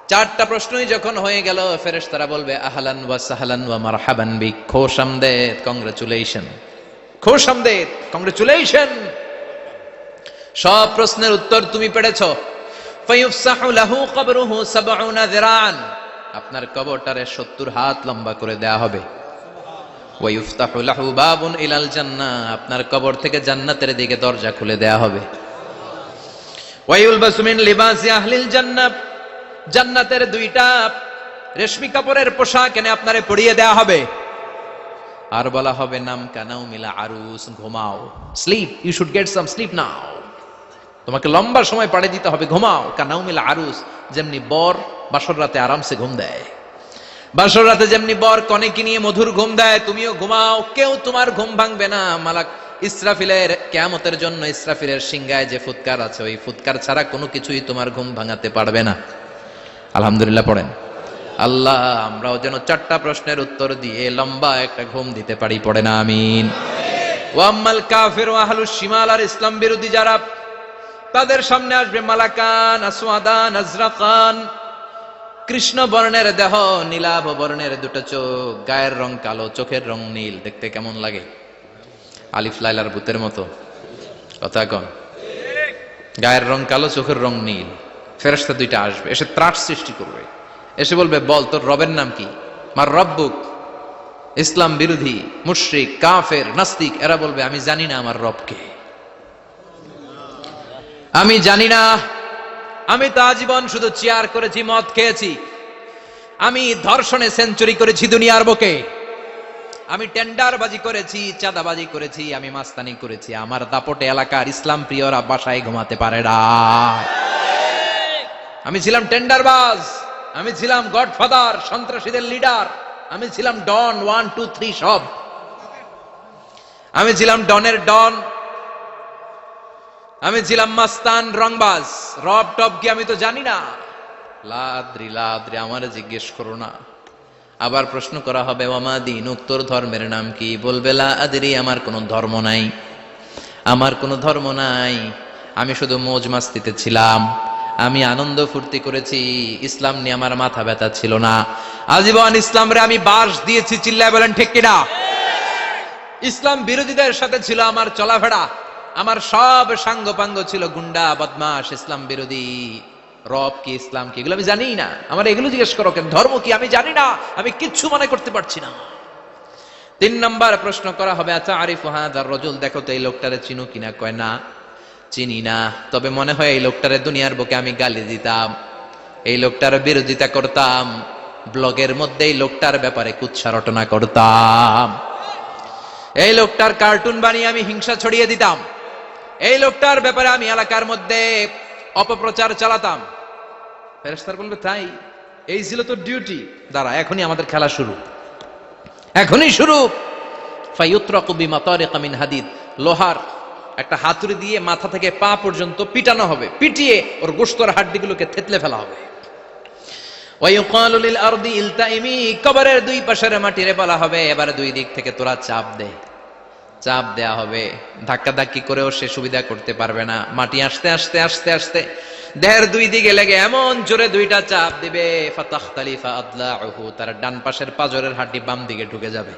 চারটা প্রশ্নই যখন হয়ে গেল, ফেরেশতারা বলবে আহলান ওয়া সাহলান ওয়া মারহাবান বিক, খোশামদেদ, কংগ্রাচুলেশন, খোশামদেদ, কংগ্রাচুলেশন, সব প্রশ্নের উত্তর তুমি পেরেছো। ফায়ুফসাহু লাহু কবরুহু ৭০ যিরান, আপনার কবরটারে ৭০ হাত লম্বা করে দেয়া হবে। ওয়া ইফতাহু লাহু বাবুন ইলাল জান্নাহ, আপনার কবর থেকে জান্নাতের দিকে দরজা খুলে দেয়া হবে। ওয়া ইউলবাসু মিন লিবাসি আহলিল জান্নাহ, জান্নাতের দুইটা রেশমি কাপড়ের পোশাক এনে আপনারে পরিয়ে দেয়া হবে। আর বলা হবে নাম কানাউ মিলা আরুস, ঘুমাও, sleep, you should get some sleep now, তোমাকে লম্বা সময় পাড়ে দিতে হবে, ঘুমাও। কানাউ মিলা আরুস, যেমনি বর বাসর রাতে আরামসে ঘুম দেয়, বাসর রাতে যেমনি বর কনেকে নিয়ে মধুর ঘুম দেয়, তুমিও ঘুমাও, কেউ তোমার ঘুম ভাঙবে না। মালাক ইসরাফিলের, কিয়ামতের জন্য ইসরাফিলের সিংহায় যে ফুৎকার আছে, ওই ফুৎকার ছাড়া কোনো কিছুই তোমার ঘুম ভাঙাতে পারবে না। আলহামদুলিল্লাহ পড়েন। আল্লাহ আমরাও যেন চারটা প্রশ্নের উত্তর দিয়ে লম্বা একটা ঘুম দিতে পারি, পড়ে না আমিন। ওয়াম্মাল কাফির ওয়া আহলুশ শিমাল, আর ইসলাম বিরোধী যারা, তাদের সামনে আসবে মালাকান আসওয়াদান আজরাকান, কৃষ্ণ বর্ণের দেহ, নীলাভ বর্ণের দুটো চোখ, গায়ের রং কালো, চোখের রং নীল। দেখতে কেমন লাগে? আলিফ লাইলার ভূতের মতো। কথা কন। গায়ের রং কালো, চোখের রং নীল। ফেরেশতা দুইটা আসবে, এসে ত্রাস সৃষ্টি করবে, এসে বলবে বল তোর রবের নাম কি? মার রব্বুক। ইসলাম বিরোধী মুশরিক, কাফের, নাস্তিক এরা বলবে আমি জানি না আমার রবকে, আমি জানি না, আমি তো আজীবন শুধু চেয়ার করেছি, মদ খেয়েছি, আমি ধর্ষণে সেঞ্চুরি করেছি দুনিয়ার বুকে, আমি টেন্ডারবাজি করেছি, চাঁদাবাজি করেছি, আমি মাস্তানি করেছি, আমার দাপটে এলাকার ইসলাম প্রিয়রা বাসায় ঘুমাতে পারে না। আমি ছিলাম টেন্ডারবাজ, আমি ছিলাম গডফাদার, সন্ত্রাসীদের লিডার, আমি ছিলাম ডন 1 2 3 সব, আমি ছিলাম ডনের ডন, আমি ছিলাম মাস্তান, রংবাজ, রব টপ কি আমি তো জানি না। লাদ্রি লাদ্রি, আমারে জিজ্ঞেস করো না। আবার প্রশ্ন করা হবে ওয়ামা দীনুক, তোর ধর্মের নাম কি? বলবে লা আদরি, আমার কোনো ধর্ম নাই, আমার কোনো ধর্ম নাই, আমি শুধু মৌজ মাস্তিতে ছিলাম, আমি আনন্দ ফুর্তি করেছি, ইসলাম নিয়ে আমার মাথা ব্যথা ছিল না, আজীবন ইসলামরে আমি বাস দিয়েছি। চিল্লায় বলেন ঠিক কিনা? ইসলাম বিরোধীদের সাথে ছিল আমার চলাফেরা, আমার সব সাঙ্গপাঙ্গ ছিল গুন্ডা, বদমাশ, ইসলাম বিরোধী। রব কি, ইসলাম কি, এগুলো আমি জানি না। আমার এগুলো জিজ্ঞেস করো কেন? ধর্ম কি আমি জানি না, আমি কিচ্ছু মনে করতে পারছি না। 3 নম্বর প্রশ্ন করা হবে আচ্ছা আরিফু হাদার রাজুল, দেখো তো এই লোকটারে চিনো কিনা? কয় না চিনি না, তবে মনে হয় এই লোকটারে দুনিয়ার বুকে আমি গালি দিতাম, এই লোকটার বিরোধিতা করতাম, ব্লগের মধ্যে এই লোকটার ব্যাপারে কুৎসা রটনা করতাম, এই লোকটার কার্টুন বানিয়ে আমি হিংসা ছড়িয়ে দিতাম, এই লোকটার ব্যাপারে আমি এলাকার মধ্যে অপপ্রচার চালাতাম। ফেরেশতারা বলবে তাই? এই ছিল তোর ডিউটি? দাঁড়া, এখনই আমাদের খেলা শুরু, এখনই শুরু। ফায়ুতরাকু বিমাতারিকা মিন হাদিদ, লোহার একটা হাতুড়ি দিয়ে মাথা থেকে পা পর্যন্ত পিটানো হবে, পিটিয়ে ওর গোশতের হাড্ডিগুলোকে থেতলে ফেলা হবে। ওয়ায়ুকালু লিল আরদি ইলতাইমি, কবরের দুই পাশের মাটিরে বলা হবে এবারে দুই দিক থেকে তোরা চাপ দে। চাপ দেয়া হবে, ধাক্কা ধাক্কি করেও সে সুবিধা করতে পারবে না। মাটি আস্তে আস্তে আস্তে আস্তে দেহের দুই দিকে লেগে এমন জোরে দুইটা চাপ দিবে, ফাতাখতালিফা আদলাউহু, তার ডান পাশের পাজরের হাড্ডি বাম দিকে ঢুকে যাবে।